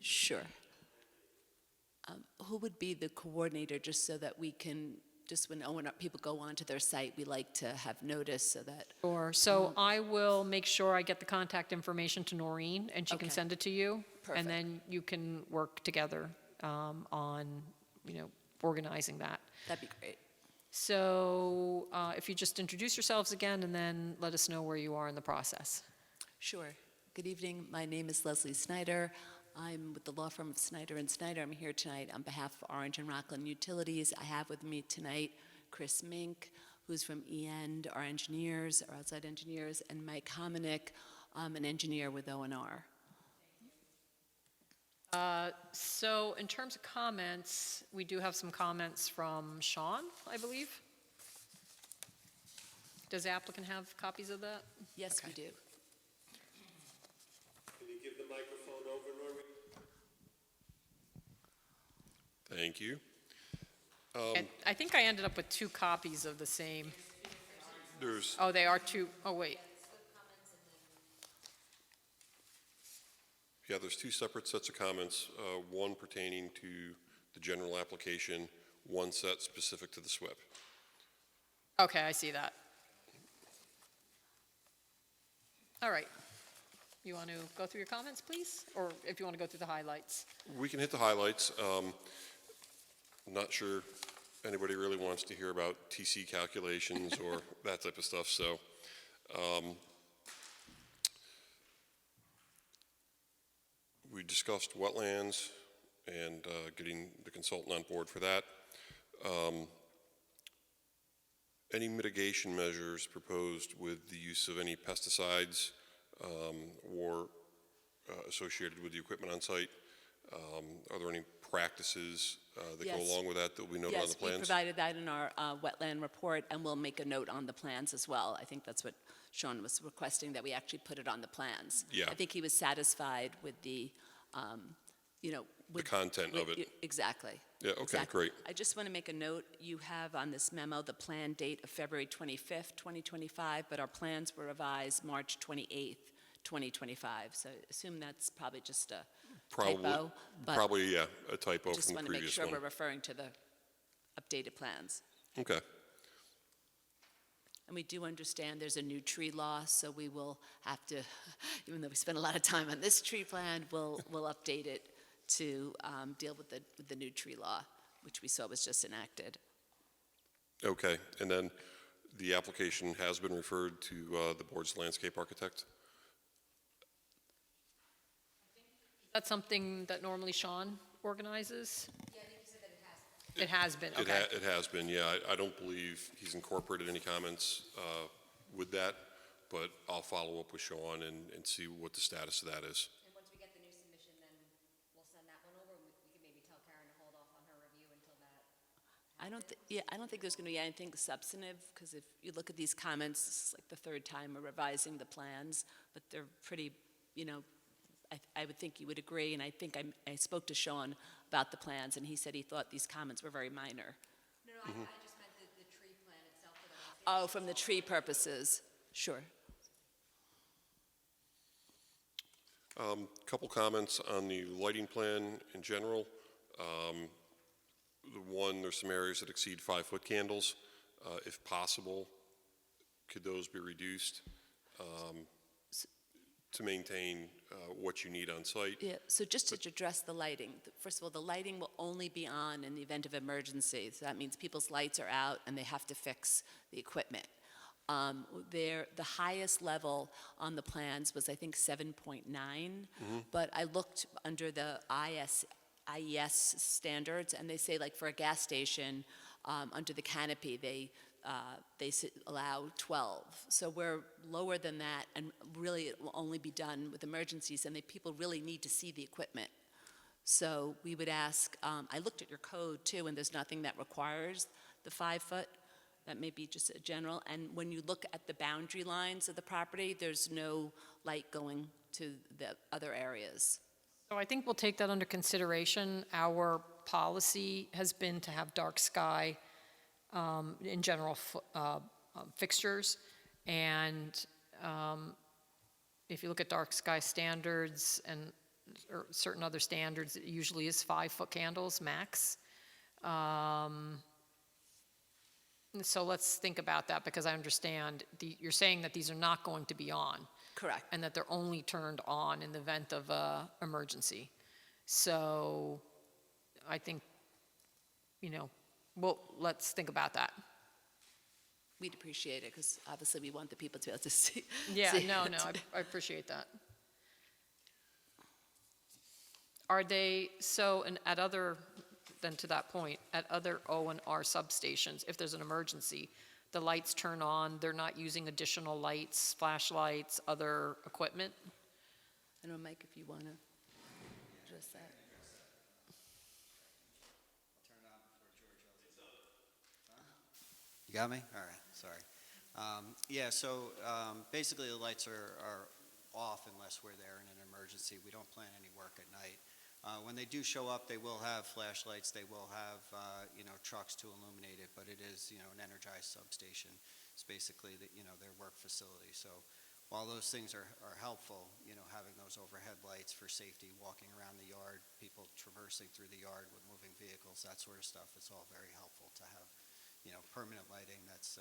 Sure. Who would be the coordinator, just so that we can, just when people go onto their site, we like to have notice so that, sure, so I will make sure I get the contact information to Noreen, and she can Okay. send it to you. Perfect. And then you can work together on, organizing that. that'd be great. So if you just introduce yourselves again, and then let us know where you are in the process. Sure. Good evening. My name is Leslie Snyder. I'm with the law firm of Snyder and Snyder. I'm here tonight on behalf of Orange and Rockland Utilities. I have with me tonight Chris Mink, who's from EN, our engineers, our outside engineers, and Mike Hominick, an engineer with O&R. So in terms of comments, we do have some comments from Sean, I believe. Does the applicant have copies of that? Yes, we do. Can you give the microphone over, Noreen? Thank you. And I think I ended up with 2 copies of the same. There's, Oh, they are 2. Oh, wait. yeah, there's 2 separate sets of comments, one pertaining to the general application, one set specific to the SWIP. Okay, I see that. All right. You want to go through your comments, please? Or if you want to go through the highlights? We can hit the highlights. Not sure anybody really wants to hear about TC calculations or that type of stuff, so. We discussed wetlands and getting the consultant on board for that. Any mitigation measures proposed with the use of any pesticides or associated with the equipment on site? Are there any practices that go Yes. along with that that will be noted on the Yes, we plans? provided that in our wetland report, and we'll make a note on the plans as well. I think that's what Sean was requesting, that we actually put it on the plans. Yeah. I think he was satisfied with the, with. content of with- it. Exactly. Yeah, okay, Exactly. great. I just want to make a note, you have on this memo the plan date of February 25th, 2025, but our plans were revised March 28th, 2025. So I assume that's probably just a typo. But Probably, yeah, a typo just from the want to make previous sure we're one. referring to the updated plans. Okay, And we do understand there's a new tree law, so we will have to, even though we spent a lot of time on this tree plan, we'll update it to deal with the new tree law, which we saw was just enacted. okay. And then the application has been referred to the board's landscape architect? That's something that normally Sean organizes? Yeah, I think you said that it has. It has been, okay. It has been, yeah. I don't believe he's incorporated any comments with that, but I'll follow up with Sean and see what the status of that is. And once we get the new submission, then we'll send that one over. We can maybe tell Karen to hold off on her review until that. I don't think there's going to be anything substantive, because if you look at these comments, this is like the 3rd time we're revising the plans, but they're pretty, I would think you would agree, and I think I spoke to Sean about the plans, and he said he thought these comments were very minor. No, I just meant the tree plan itself. That I was Oh, from the tree purposes, sure. Couple comments on the lighting plan in general. The one, there's some areas that exceed 5-foot candles. If possible, could those be reduced to maintain what you need on site? Yeah, so just to address the lighting, first of all, the lighting will only be on in the event of emergency. So that means people's lights are out and they have to fix the equipment. The highest level on the plans was, I think, 7.9, but I looked under the IES standards, and they say, like, for a gas station, under the canopy, they allow 12. So we're lower than that, and really it will only be done with emergencies, and people really need to see the equipment. So we would ask, I looked at your code too, and there's nothing that requires the 5-foot. That may be just a general. And when you look at the boundary lines of the property, there's no light going to the other areas. So I think we'll take that under consideration. Our policy has been to have dark sky in general fixtures. And if you look at dark sky standards and or certain other standards, it usually is 5-foot candles max. So let's think about that, because I understand you're saying that these are not going to be on. Correct. And that they're only turned on in the event of a emergency. So I think, well, let's think about that. We'd appreciate it, because obviously we want the people to be able to see. Yeah, see no, it. I appreciate that. Are they, so, and at other, then to that point, at other O and R substations, if there's an emergency, the lights turn on, they're not using additional lights, flashlights, other equipment? I don't know, Mike, if you want to address that. You got me? All right, sorry. Yeah, so basically the lights are off unless we're there in an emergency. We don't plan any work at night. When they do show up, they will have flashlights, they will have, trucks to illuminate it, but it is, an energized substation. It's basically, their work facility. So while those things are helpful, having those overhead lights for safety, walking around the yard, people traversing through the yard with moving vehicles, that sort of stuff, it's all very helpful to have, permanent lighting that's,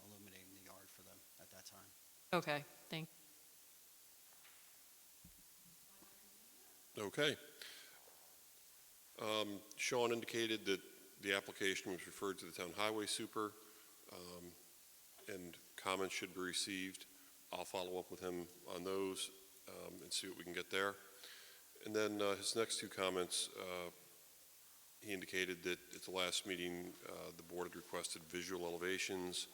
illuminating the yard for them at that time. Okay, thank Okay. Sean indicated that the application was referred to the town highway super, and comments should be received. I'll follow up with him on those and see what we can get there. And then his next two comments, he indicated that at the last meeting, the board had requested visual elevations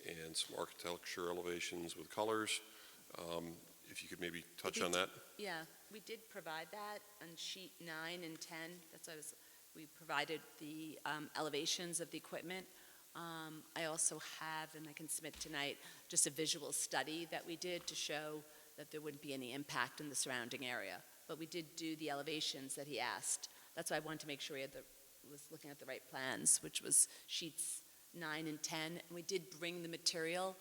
and some architecture elevations with colors. If you could maybe touch on that. Yeah, we did provide that on sheet 9 and 10. That's what we provided the elevations of the equipment. I also have, and I can submit tonight, just a visual study that we did to show that there wouldn't be any impact in the surrounding area. But we did do the elevations that he asked. That's why I wanted to make sure he was looking at the right plans, which was sheets 9 and 10. And we did bring the material.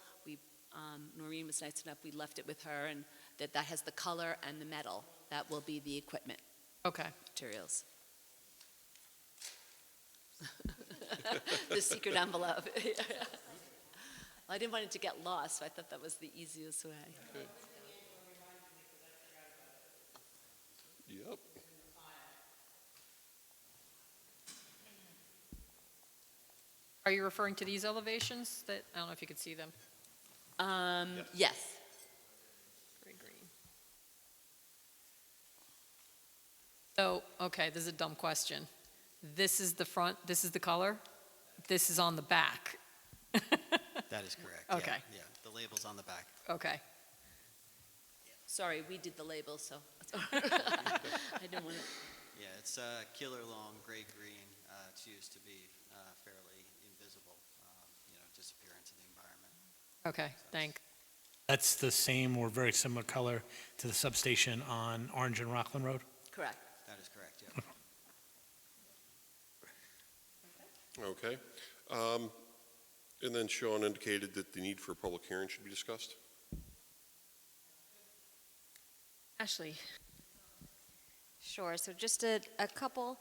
Noreen was nice enough, we left it with her, and that has the color and the metal. That will be the equipment Okay. materials. The secret envelope. I didn't want it to get lost, so I thought that was the easiest way. Yep. Are you referring to these elevations that, I don't know if you could see them? Yes. Gray green. So, okay, this is a dumb question. This is the front, this is the color, this is on the back. That is correct. Okay. Yeah, the label's on the back. Okay, Sorry, we did the label, so. I didn't want to. Yeah, it's killer long, gray-green. It's used to be fairly invisible, disappear into the environment. okay, thank. That's the same or very similar color to the substation on Orange and Rockland Road? Correct. That is correct, yeah. Okay. And then Sean indicated that the need for a public hearing should be discussed. Ashley? Sure, so just a couple.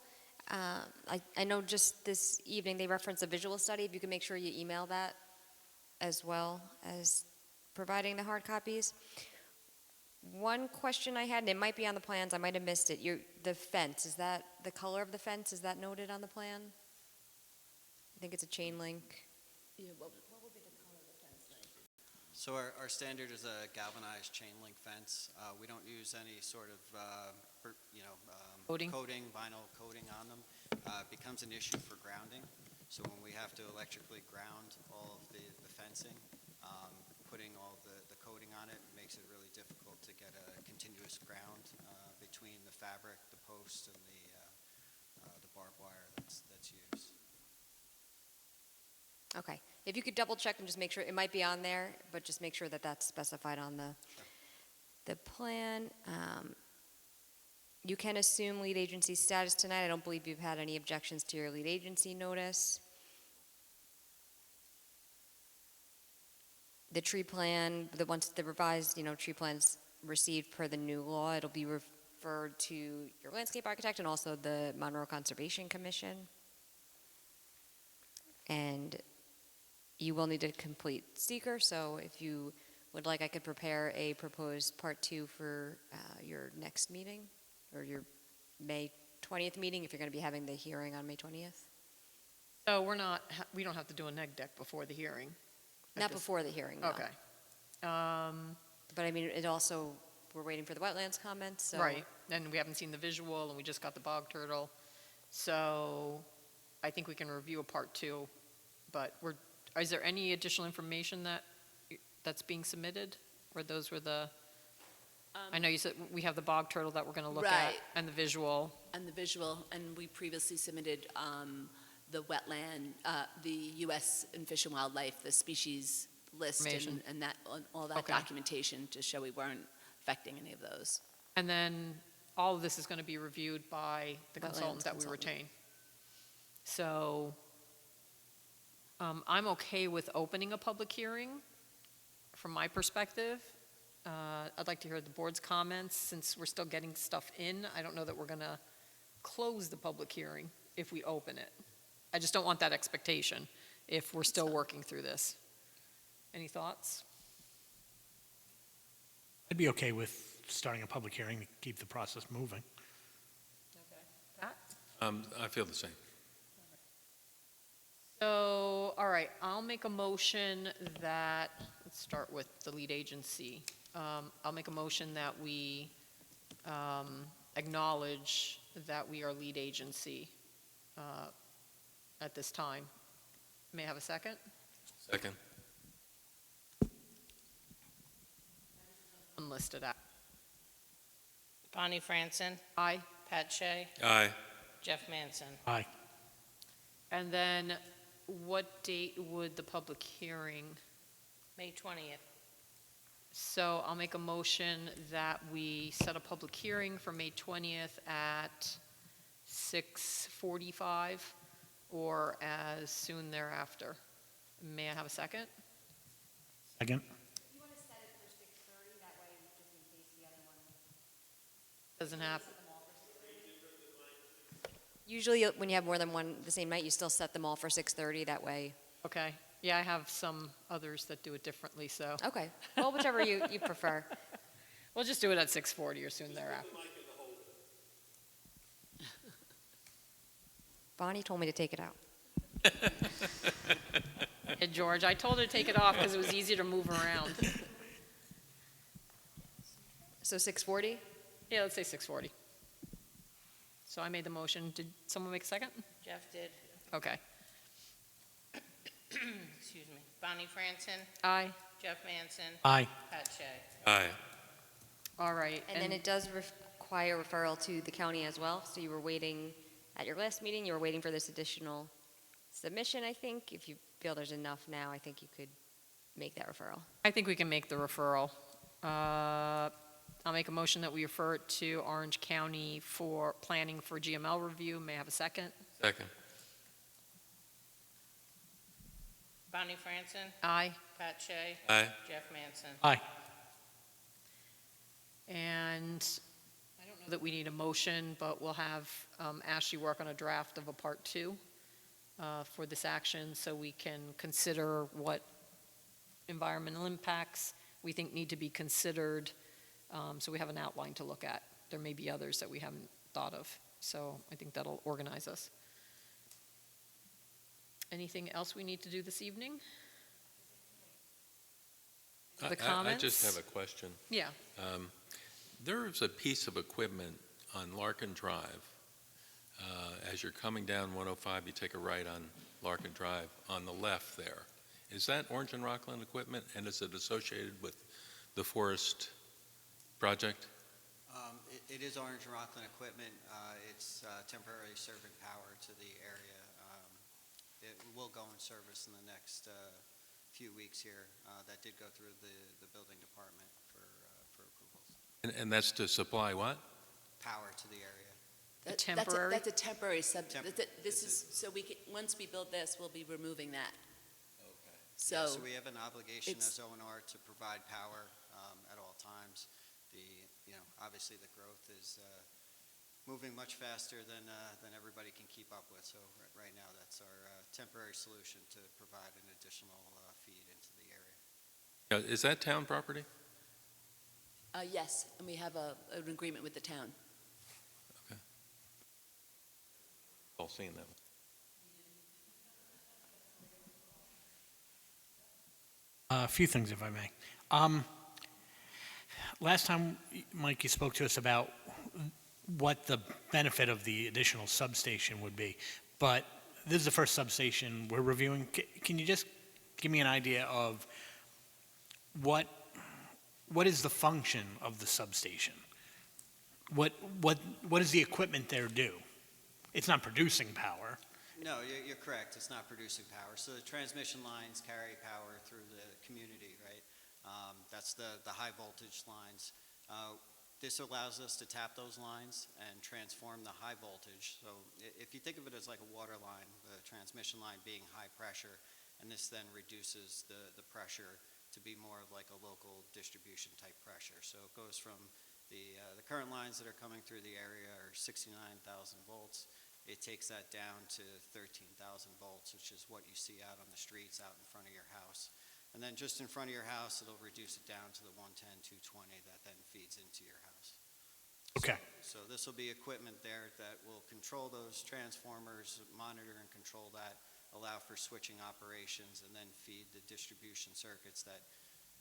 I know just this evening they referenced a visual study. If you can make sure you email that as well as providing the hard copies. One question I had, and it might be on the plans, I might have missed it. The fence, is that, the color of the fence, is that noted on the plan? I think it's a chain link. Yeah, what will be the color of the fence like? So our standard is a galvanized chain link fence. We don't use any sort of, Coating? vinyl coating on them. It becomes an issue for grounding. So when we have to electrically ground all of the fencing, putting all the coating on it makes it really difficult to get a continuous ground between the fabric, the posts, and the barbed wire that's used. Okay, if you could double check and just make sure, it might be on there, but just make sure that that's specified on the the plan. You can assume lead agency status tonight. I don't believe you've had any objections to your lead agency notice. The tree plan, once the revised, tree plan's received per the new law, it'll be referred to your landscape architect and also the Monroe Conservation Commission. And you will need to complete seeker, so if you would like, I could prepare a proposed part 2 for your next meeting, or your May 20th meeting, if you're going to be having the hearing on May 20th. So we don't have to do a neg deck before the hearing? Not before the hearing, no. Okay. But I mean, it also, we're waiting for the wetlands comments, so. Right, and we haven't seen the visual, and we just got the bog turtle. So I think we can review a part 2, but is there any additional information that's being submitted? Or those were I know you said we have the bog turtle that we're going to look at, Right. and the visual. And the visual, and we previously submitted the wetland, the U.S. and Fish and Wildlife, the species list, Information. and that, all that Okay. documentation to show we weren't affecting any of those. And then all of this is going to be reviewed by the consultant Wetlands that we consultant. retain. So I'm okay with opening a public hearing from my perspective. I'd like to hear the board's comments since we're still getting stuff in. I don't know that we're going to close the public hearing if we open it. I just don't want that expectation if we're still working through this. Any thoughts? I'd be okay with starting a public hearing to keep the process moving. Pat? I feel the same. So, all right, I'll make a motion that, let's start with the lead agency. I'll make a motion that we acknowledge that we are lead agency at this time. May I have a second? Second. Unlisted act. Bonnie Franson, Aye. Pat Shea, Aye. Jeff Manson. Aye. And then what date would the public hearing? May 20th. So I'll make a motion that we set a public hearing for May 20th at 6:45 or as soon thereafter. May I have a second? Second? You want to set it for 6:30, that way, just in case the other one. Doesn't happen. Usually, when you have more than one the same night, you still set them all for 6:30, that way. Okay. Yeah, I have some others that do it differently, so Okay, well, whichever you prefer. we'll just do it at 6:40 or soon thereafter. Bonnie told me to take it out. Hey, George, I told her to take it off because it was easier to move around. So 6:40? Yeah, let's say 6:40. So I made the motion. Did someone make a second? Jeff did. Okay. Excuse me. Bonnie Franson, Aye. Jeff Manson, Aye. Pat Shea. Aye. All right. And then it does require referral to the county as well, so you were waiting, at your last meeting, you were waiting for this additional submission, I think. If you feel there's enough now, I think you could make that referral. I think we can make the referral. I'll make a motion that we refer it to Orange County for planning for GML review. May I have a second? Second. Bonnie Franson, Aye. Pat Shea, Aye. Jeff Manson. Aye. And I don't know that we need a motion, but we'll have Ashley work on a draft of a part 2 for this action so we can consider what environmental impacts we think need to be considered. So we have an outline to look at. There may be others that we haven't thought of. So I think that'll organize us. Anything else we need to do this evening? The I comments? just have a question. Yeah. There's a piece of equipment on Larkin Drive. As you're coming down 105, you take a right on Larkin Drive on the left there. Is that Orange and Rockland equipment, and is it associated with the forest project? It is Orange and Rockland equipment. It's temporarily serving power to the area. It will go in service in the next few weeks here. That did go through the building department for approvals. And that's to supply what? Power to the area. temporary? That's a temporary Temp- this is, so we can, once we build this, we'll be removing that. Okay. So, So we have an obligation it's- as O&R to provide power at all times. Obviously the growth is moving much faster than everybody can keep up with. So right now, that's our temporary solution to provide an additional feed into the area. Is that town property? yes, and we have an agreement with the town. All seen that one. A few things, if I may. Last time, Mike, you spoke to us about what the benefit of the additional substation would be, but this is the first substation we're reviewing. Can you just give me an idea of what is the function of the substation? What does the equipment there do? It's not producing power. No, you're correct. It's not producing power. So the transmission lines carry power through the community, right? That's the high voltage lines. This allows us to tap those lines and transform the high voltage. So if you think of it as like a water line, the transmission line being high pressure, and this then reduces the pressure to be more of like a local distribution type pressure. So it goes from the current lines that are coming through the area are 69,000 volts. It takes that down to 13,000 volts, which is what you see out on the streets out in front of your house. And then just in front of your house, it'll reduce it down to the 110, 220 that then feeds into your house. Okay. So this will be equipment there that will control those transformers, monitor and control that, allow for switching operations, and then feed the distribution circuits that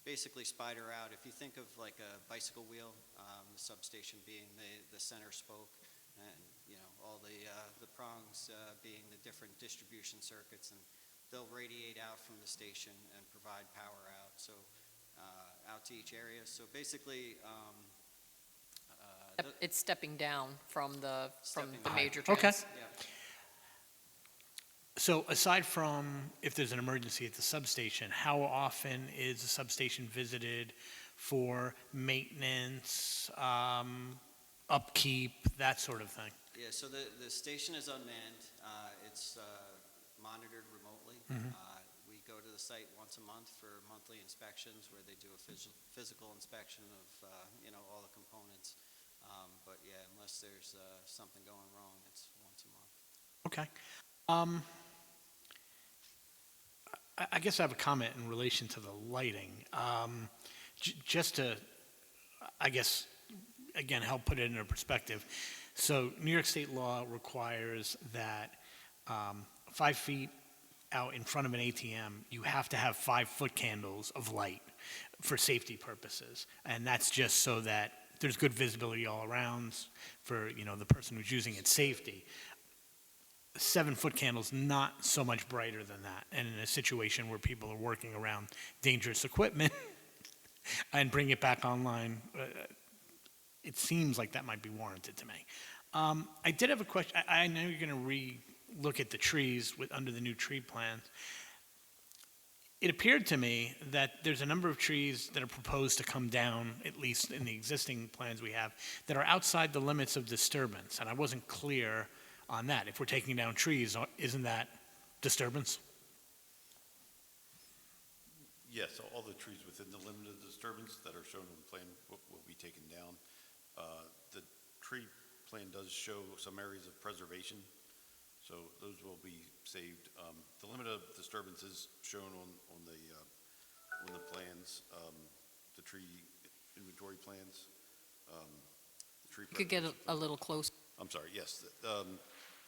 basically spider out. If you think of like a bicycle wheel, the substation being the center spoke, and all the prongs being the different distribution circuits, and they'll radiate out from the station and provide power out, so out to each area. So basically, It's stepping down from the Stepping the down. major Okay. trans. yeah. So aside from if there's an emergency at the substation, how often is the substation visited for maintenance, upkeep, that sort of thing? Yeah, so the station is unmanned. It's monitored remotely. We go to the site once a month for monthly inspections where they do a physical inspection of, all the components. But yeah, unless there's something going wrong, it's once a month. Okay. I guess I have a comment in relation to the lighting. Just to, I guess, again, help put it into perspective. So New York State law requires that 5 feet out in front of an ATM, you have to have 5-foot candles of light for safety purposes. And that's just so that there's good visibility all around for, the person who's using it, safety. 7-foot candles not so much brighter than that. And in a situation where people are working around dangerous equipment and bring it back online, it seems like that might be warranted to me. I did have a question. I know you're going to re-look at the trees under the new tree plans. It appeared to me that there's a number of trees that are proposed to come down, at least in the existing plans we have, that are outside the limits of disturbance. And I wasn't clear on that. If we're taking down trees, isn't that disturbance? Yes, all the trees within the limit of disturbance that are shown on the plan will be taken down. The tree plan does show some areas of preservation, so those will be saved. The limit of disturbance is shown on the plans, the tree inventory plans. The tree You could get preservation a little close. I'm sorry, yes.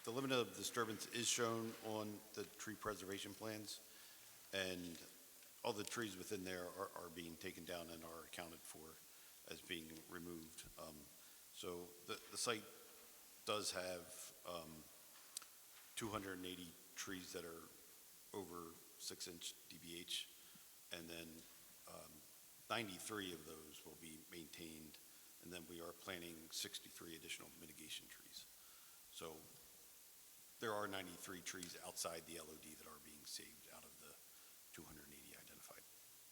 The limit of disturbance is shown on the tree preservation plans, and all the trees within there are being taken down and are accounted for as being removed. So the site does have 280 trees that are over 6-inch DBH, and then 93 of those will be maintained, and then we are planting 63 additional mitigation trees. So there are 93 trees outside the LOD that are being saved out of the 280 identified.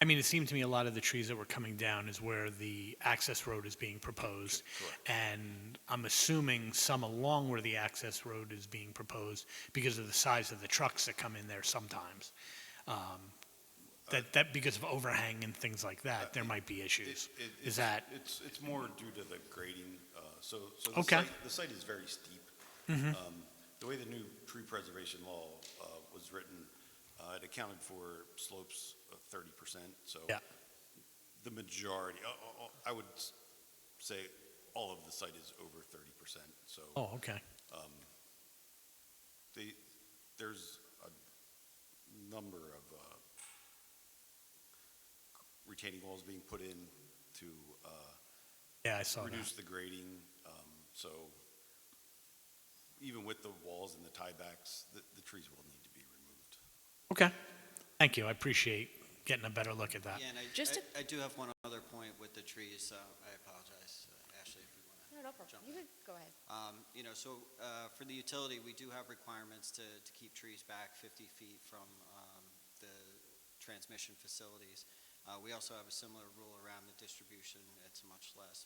I mean, it seemed to me a lot of the trees that were coming down is where the access road is being proposed. And I'm assuming some along where the access road is being proposed because of the size of the trucks that come in there sometimes. That because of overhang and things like that, there might be issues. Is that? It's more due to the grading, so Okay. the site is very steep. The way the new tree preservation law was written, it accounted for slopes of 30%, so Yeah. the majority, I would say all of the site is over 30%, so Oh, okay. there's a number of retaining walls being put in to Yeah, I saw that. reduce the grading, so even with the walls and the tiebacks, the trees will need to be removed. Okay. Thank you. I appreciate getting a better look at that. Yeah, and Just to- I do have one other point with the trees, I apologize, Ashley, if you want to. No problem. You could go ahead. For the utility, we do have requirements to keep trees back 50 feet from the transmission facilities. We also have a similar rule around the distribution, it's much less,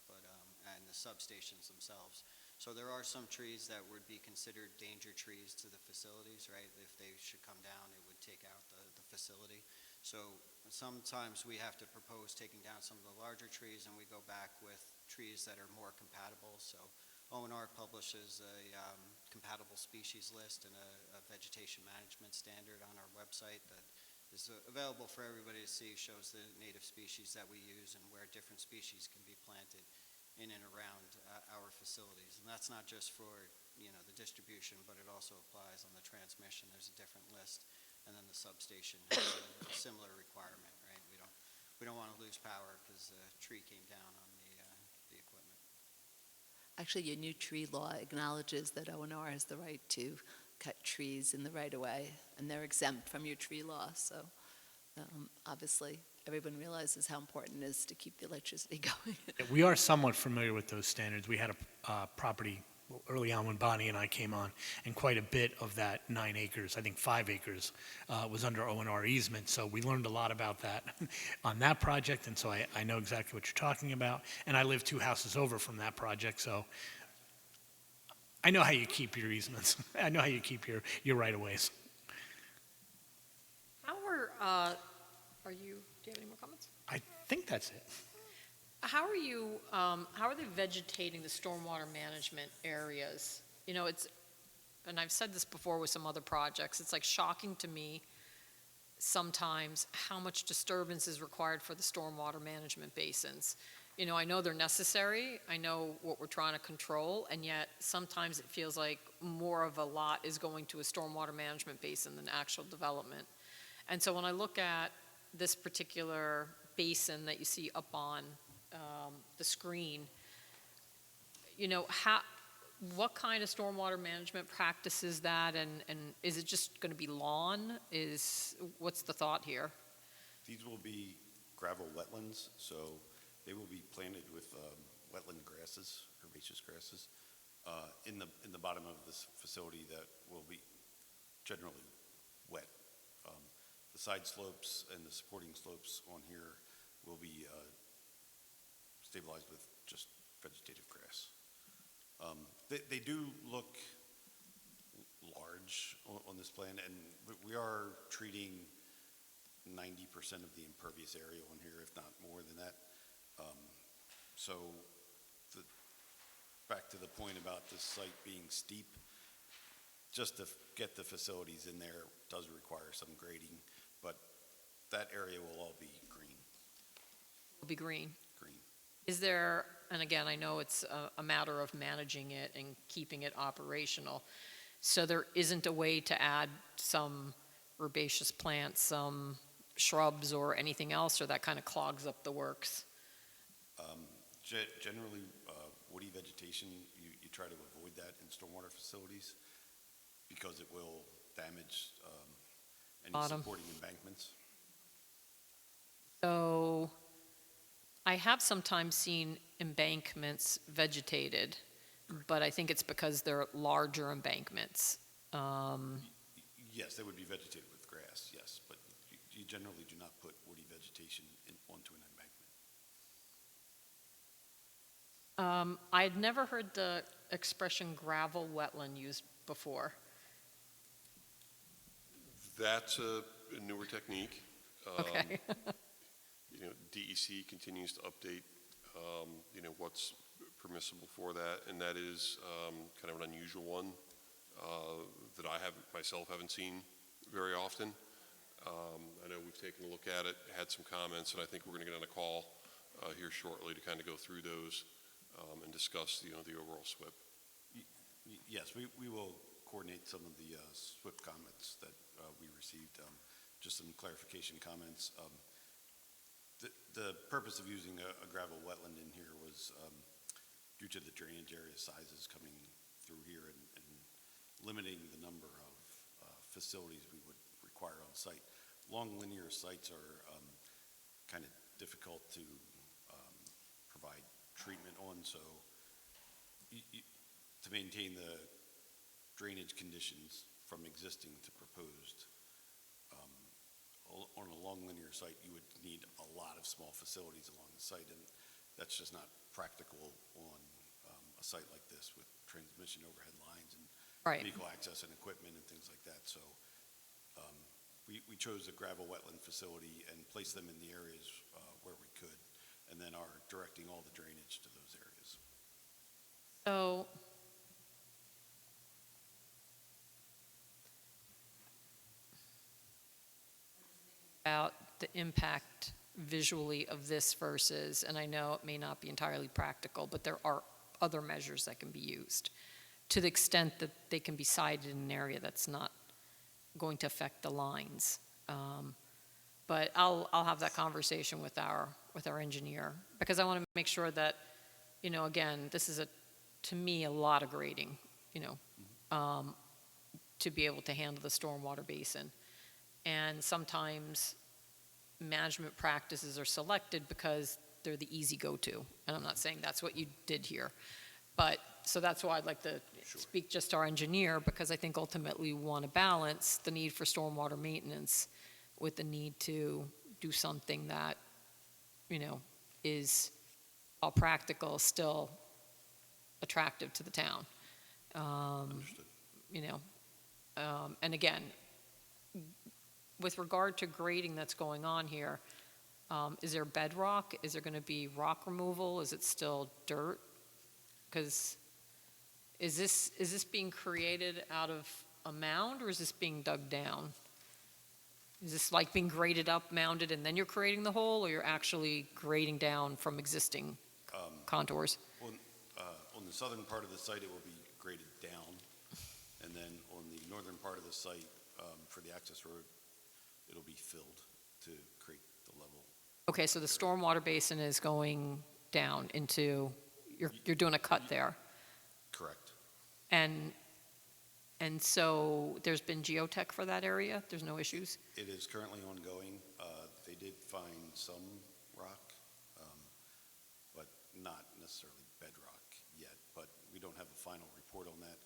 and the substations themselves. So there are some trees that would be considered danger trees to the facilities, right? If they should come down, it would take out the facility. So sometimes we have to propose taking down some of the larger trees, and we go back with trees that are more compatible. So O&R publishes a compatible species list and a vegetation management standard on our website that is available for everybody to see, shows the native species that we use and where different species can be planted in and around our facilities. And that's not just for, the distribution, but it also applies on the transmission. There's a different list. And then the substation has a similar requirement, right? We don't want to lose power because a tree came down on the equipment. Actually, your new tree law acknowledges that O&R has the right to cut trees in the right-of-way, and they're exempt from your tree law, so obviously, everyone realizes how important it is to keep the electricity going. We are somewhat familiar with those standards. We had a property early on when Bonnie and I came on, and quite a bit of that 9 acres, I think 5 acres, was under O&R easement. So we learned a lot about that on that project, and so I know exactly what you're talking about. And I live 2 houses over from that project, so I know how you keep your easements. I know how you keep your right-of-ways. How do you have any more comments? I think that's it. How are they vegetating the stormwater management areas? And I've said this before with some other projects, it's like shocking to me sometimes how much disturbance is required for the stormwater management basins. I know they're necessary, I know what we're trying to control, and yet sometimes it feels like more of a lot is going to a stormwater management basin than actual development. And so when I look at this particular basin that you see up on the screen, what kind of stormwater management practice is that, and is it just going to be lawn? What's the thought here? These will be gravel wetlands, so they will be planted with wetland grasses, herbaceous grasses, in the bottom of this facility that will be generally wet. The side slopes and the supporting slopes on here will be stabilized with just vegetative grass. They do look large on this plan, and we are treating 90% of the impervious area on here, if not more than that. So back to the point about the site being steep, just to get the facilities in there does require some grading, but that area will all be green. Will be green. Green. Is there, and again, I know it's a matter of managing it and keeping it operational, so there isn't a way to add some herbaceous plants, some shrubs or anything else, or that kind of clogs up the works? Generally, woody vegetation, you try to avoid that in stormwater facilities because it will damage any Bottom. supporting embankments. So I have sometimes seen embankments vegetated, but I think it's because they're larger embankments. Yes, they would be vegetated with grass, yes, but you generally do not put woody vegetation onto an embankment. I had never heard the expression gravel wetland used before. That's a newer technique. Okay. DEC continues to update, what's permissible for that, and that is kind of an unusual one that I haven't seen very often. I know we've taken a look at it, had some comments, and I think we're going to get on a call here shortly to kind of go through those and discuss, the overall SWIP. Yes, we will coordinate some of the SWIP comments that we received, just some clarification comments. The purpose of using a gravel wetland in here was due to the drainage area sizes coming through here and limiting the number of facilities we would require on site. Long linear sites are kind of difficult to provide treatment on, so to maintain the drainage conditions from existing to proposed, on a long linear site, you would need a lot of small facilities along the site, and that's just not practical on a site like this with transmission overhead lines and Right. vehicle access and equipment and things like that. So we chose a gravel wetland facility and placed them in the areas where we could, and then are directing all the drainage to those areas. So, about the impact visually of this versus, and I know it may not be entirely practical, but there are other measures that can be used to the extent that they can be sited in an area that's not going to affect the lines. But I'll have that conversation with our engineer, because I want to make sure that, again, this is to me, a lot of grading, to be able to handle the stormwater basin. And sometimes management practices are selected because they're the easy go-to. And I'm not saying that's what you did here. But, so that's why I'd like to speak just to our engineer, because I think ultimately we want to balance the need for stormwater maintenance with the need to do something that, is all practical, still attractive to the town. Understood. And again, with regard to grading that's going on here, is there bedrock? Is there going to be rock removal? Is it still dirt? Because is this being created out of a mound, or is this being dug down? Is this like being graded up, mounded, and then you're creating the hole, or you're actually grading down from existing contours? On the southern part of the site, it will be graded down, and then on the northern part of the site, for the access road, it'll be filled to create the level. Okay, so the stormwater basin is going down into, you're doing a cut there. Correct. And so there's been geotech for that area? There's no issues? It is currently ongoing. They did find some rock, but not necessarily bedrock yet, but we don't have a final report on that.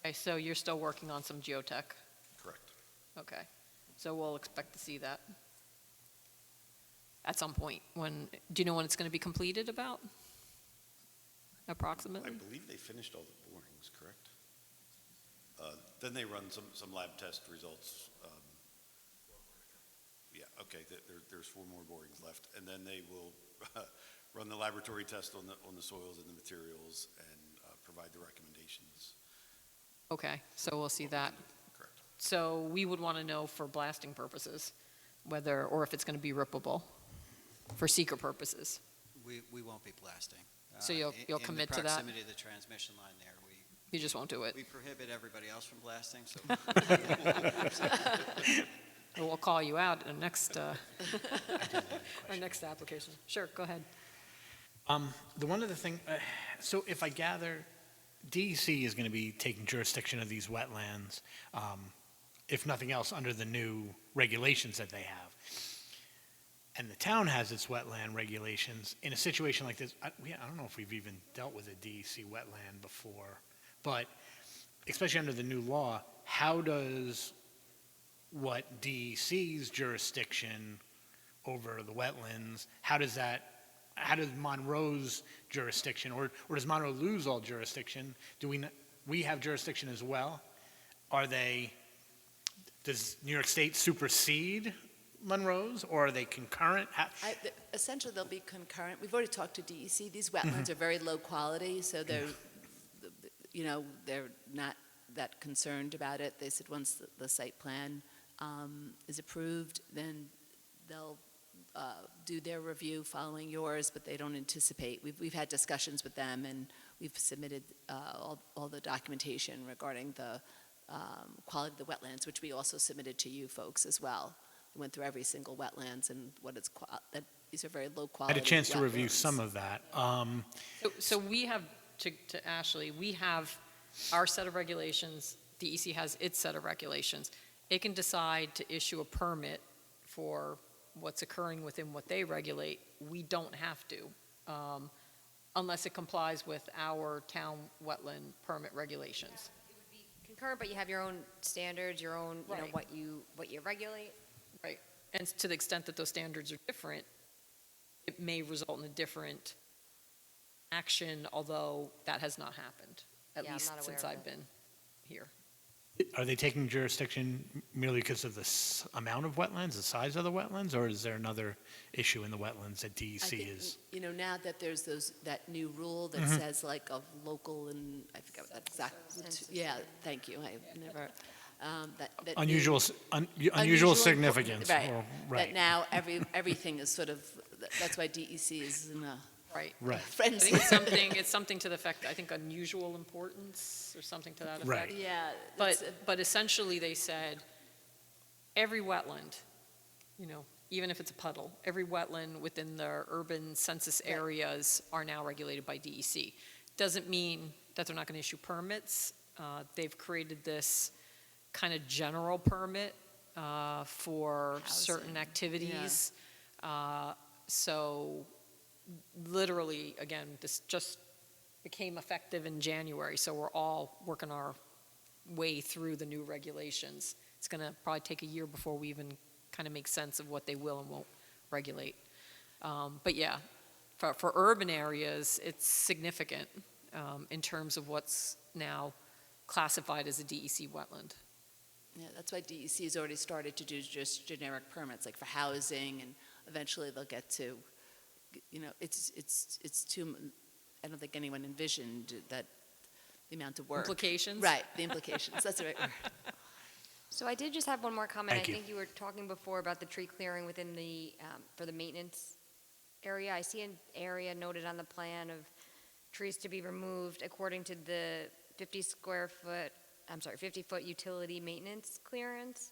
Okay, so you're still working on some geotech? Correct. Okay, so we'll expect to see that at some point. Do you know when it's going to be completed about? Approximately? I believe they finished all the borings, correct? Then they run some lab test results. Yeah, okay, there's 4 more borings left, and then they will run the laboratory test on the soils and the materials and provide the recommendations. Okay, so we'll see that. Correct. So we would want to know for blasting purposes, whether, or if it's going to be rippable for seeker purposes. We won't be blasting. So you'll commit to that? In the proximity of the transmission line there, You just won't do it? we prohibit everybody else from blasting, so. We'll call you out in the next, our next application. Sure, go ahead. The one other thing, so if I gather, DEC is going to be taking jurisdiction of these wetlands, if nothing else, under the new regulations that they have. And the town has its wetland regulations. In a situation like this, I don't know if we've even dealt with a DEC wetland before, but especially under the new law, how does what DEC's jurisdiction over the wetlands, how does Monroe's jurisdiction, or does Monroe lose all jurisdiction? Do we have jurisdiction as well? Does New York State supersede Monroe's, or are they concurrent? Essentially, they'll be concurrent. We've already talked to DEC. These wetlands are very low quality, so they're not that concerned about it. They said once the site plan is approved, then they'll do their review following yours, but they don't anticipate. We've had discussions with them, and we've submitted all the documentation regarding the quality of the wetlands, which we also submitted to you folks as well. We went through every single wetlands and that these are very low quality. I had a chance to review wetlands. some of that. So we have, to Ashley, we have our set of regulations, DEC has its set of regulations. It can decide to issue a permit for what's occurring within what they regulate. We don't have to, unless it complies with our town wetland permit regulations. Concurrent, but you have your own standards, your own, Right. what you regulate. Right. And to the extent that those standards are different, it may result in a different action, although that has not happened, at Yeah, I'm least not aware since of I've it. been here. Are they taking jurisdiction merely because of the amount of wetlands, the size of the wetlands, or is there another issue in the wetlands that I DEC think, is? now that there's that new rule that Mm-hmm. says like of local and, I forget what that exact, yeah, thank you, I never, that new- Unusual unusual significance. Right, or- that Right, now everything is sort of, that's why DEC is in a Right. right. I frenzy. think it's something to the effect, I think unusual importance or something to that effect. Right. Yeah. that's a- But essentially they said, every wetland, even if it's a puddle, every wetland within the urban census Right. areas are now regulated by DEC. Doesn't mean that they're not going to issue permits. They've created this kind of general permit for certain Housing, activities. So literally, again, this just became effective in January, so we're all working our way through the new regulations. It's going to probably take a year before we even kind of make sense of what they will and won't regulate. But yeah, for urban areas, it's significant in terms of what's now classified as a DEC wetland. Yeah, that's why DEC has already started to do just generic permits, like for housing, and eventually they'll get to, it's too, I don't think anyone envisioned that the amount of work. Implications? Right, the implications, that's the right word. So I did just have one more comment. Thank you. I think you were talking before about the tree clearing within for the maintenance area. I see an area noted on the plan of trees to be removed according to the 50-foot utility maintenance clearance.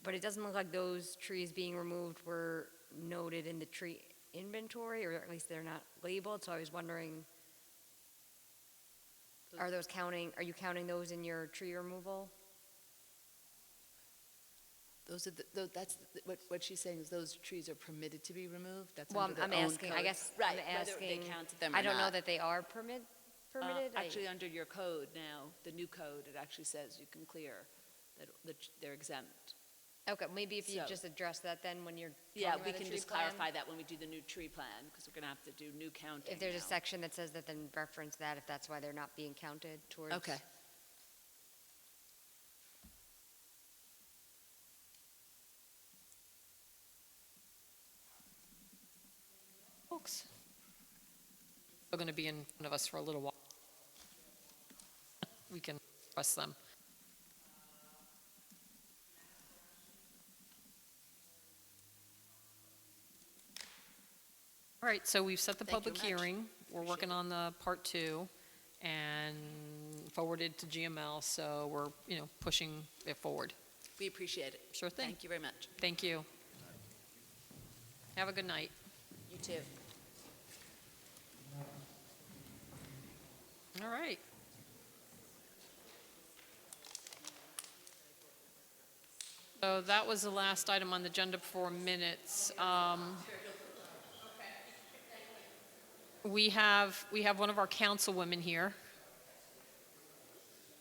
But it doesn't look like those trees being removed were noted in the tree inventory, or at least they're not labeled. So I was wondering, are you counting those in your tree removal? Those are that's, what she's saying is those trees are permitted to be removed? That's Well, under their I'm own asking, I code. guess Right, I'm whether they asking, counted them or I don't know not. that they are permitted. Actually, under your code now, the new code, it actually says you can clear, that they're exempt. Okay, maybe if you So- just address that then when you're Yeah, talking we about the can tree just plan. clarify that when we do the new tree plan, because we're going to have to do new counting If there's a now. section that says that, then reference that, if that's why they're not being counted towards. Okay. Folks. They're going to be in front of us for a little while. We can press them. All right, so we've set the Thank you public much. hearing. We're Appreciate working it. on the part 2 and forwarded to GML, so we're, pushing it forward. We appreciate it. Sure thing. Thank you very much. Thank you. Have a good night. You too. All right. So that was the last item on the agenda for minutes. We have one of our councilwomen here,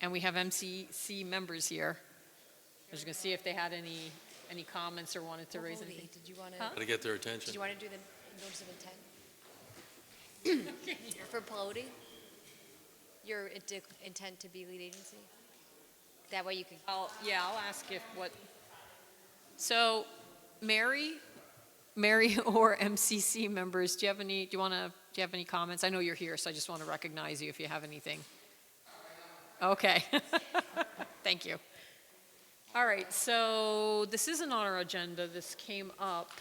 and we have MCC members here. was gonna see if they had any comments or wanted to raise anything. Did you want Huh? to, Got to get their did attention. you want to do the notice of intent? For Pelody? Your intent to be lead agency? That way you could, I'll ask if what, so, Mary or MCC members, do you have any comments? I know you're here, so I just want to recognize you if you have anything. Okay. Thank you. All right, so this isn't on our agenda. This came up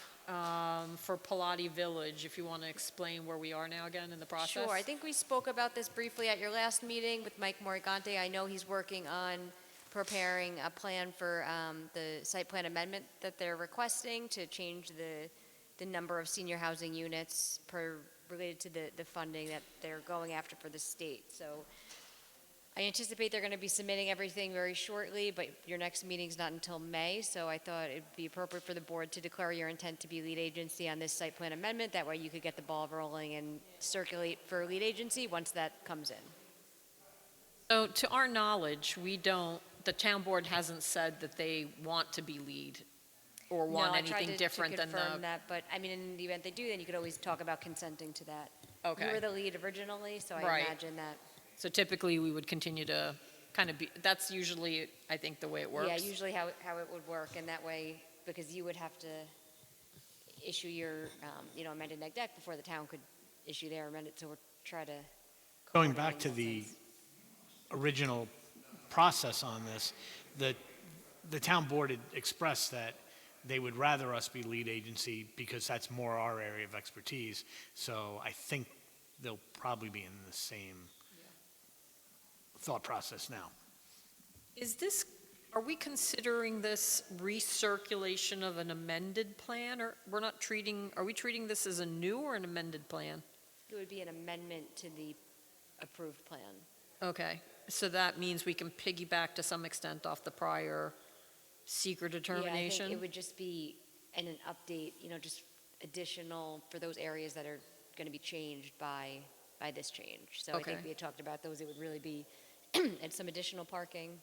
for Pilati Village, if you want to explain where we are now again in the process. sure. I think we spoke about this briefly at your last meeting with Mike Morigante. I know he's working on preparing a plan for the site plan amendment that they're requesting to change the number of senior housing units related to the funding that they're going after for the state. So I anticipate they're going to be submitting everything very shortly, but your next meeting's not until May, so I thought it'd be appropriate for the board to declare your intent to be lead agency on this site plan amendment. That way you could get the ball rolling and circulate for lead agency once that comes in. So to our knowledge, the town board hasn't said that they want to be lead or want anything different than No, I tried to confirm the, that, but I mean, in the event they do, then you could always talk about consenting to that. You okay. were the lead originally, so I Right. imagine that. So typically, we would continue to kind of be, that's usually, I think, the way it works. Yeah, usually how it would work, and that way, because you would have to issue your, amended neg deck before the town could issue their amended, so we'll try to. Going back to the original process on this, the town board had expressed that they would rather us be lead agency because that's more our area of expertise. So I think they'll probably be in the same thought process now. Are we considering this recirculation of an amended plan, or are we treating this as a new or an amended plan? It would be an amendment to the approved plan. Okay, so that means we can piggyback to some extent off the prior seeker determination? Yeah, I think it would just be an update, just additional for those areas that are going to be changed by this change. So I Okay. think we had talked about those, it would really be and some additional parking,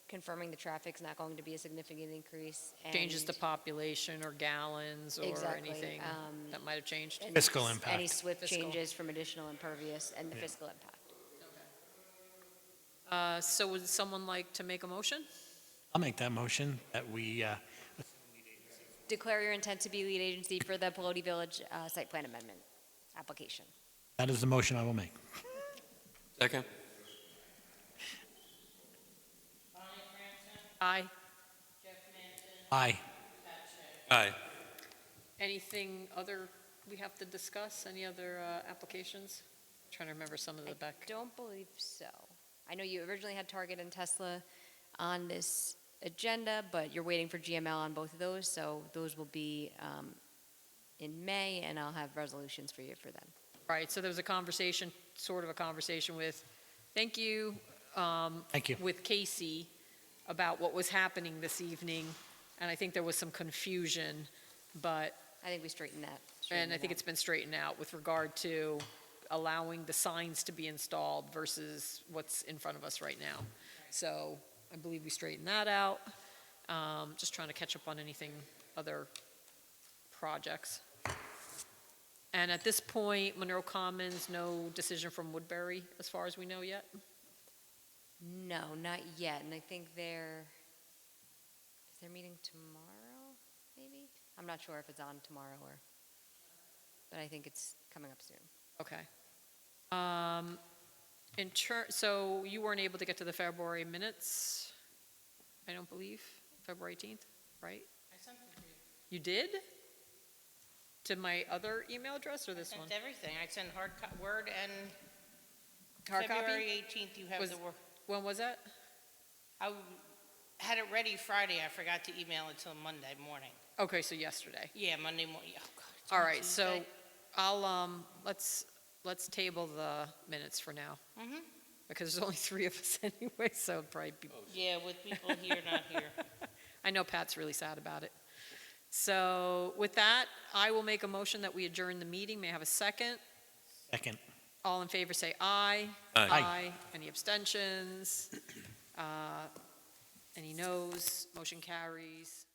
confirming the traffic's not going to be a significant increase. Changes to and- population or gallons or Exactly, anything that might have changed? and Fiscal impact. Any SWIP Fiscal. changes from additional impervious and the Yeah. fiscal impact. So would someone like to make a motion? I'll make that motion that we, Declare your intent to be lead agency for the Pelody Village site plan amendment application. that is the motion I will make. Second? Aye. Aye. Aye. Anything other we have to discuss? Any other applications? Trying to remember some of the I back. don't believe so. I know you originally had Target and Tesla on this agenda, but you're waiting for GML on both of those, so those will be in May, and I'll have resolutions for you for them. Right, so there was a conversation, sort of a conversation with, thank you, Thank you. with Casey about what was happening this evening, and I think there was some confusion, but, I think we straightened that. and I think it's been straightened out with regard to allowing the signs to be installed versus what's in front of us right now. So I believe we straightened that out. Just trying to catch up on anything, other projects. And at this point, Monroe Commons, no decision from Woodbury, as far as we know yet? No, not yet, and I think is their meeting tomorrow, maybe? I'm not sure if it's on tomorrow but I think it's coming up soon. Okay. So you weren't able to get to the February minutes, I don't believe, February 18th, right? I sent it to you. You did? To my other email address or this one? Sent everything. I sent Word and Hard copy? February 18th, you have Was- the Word. When was that? I had it ready Friday. I forgot to email it till Monday morning. Okay, so yesterday. Yeah, Monday morning. Oh, God. it's All on right, so Tuesday. I'll, let's table the minutes for now. Because there's only 3 of us anyway, so it'll probably be, Yeah, with people here, not here. I know Pat's really sad about it. So with that, I will make a motion that we adjourn the meeting. May I have a second? Second. All in favor, say aye. Aye. Aye. Any abstentions? Any noes, motion carries.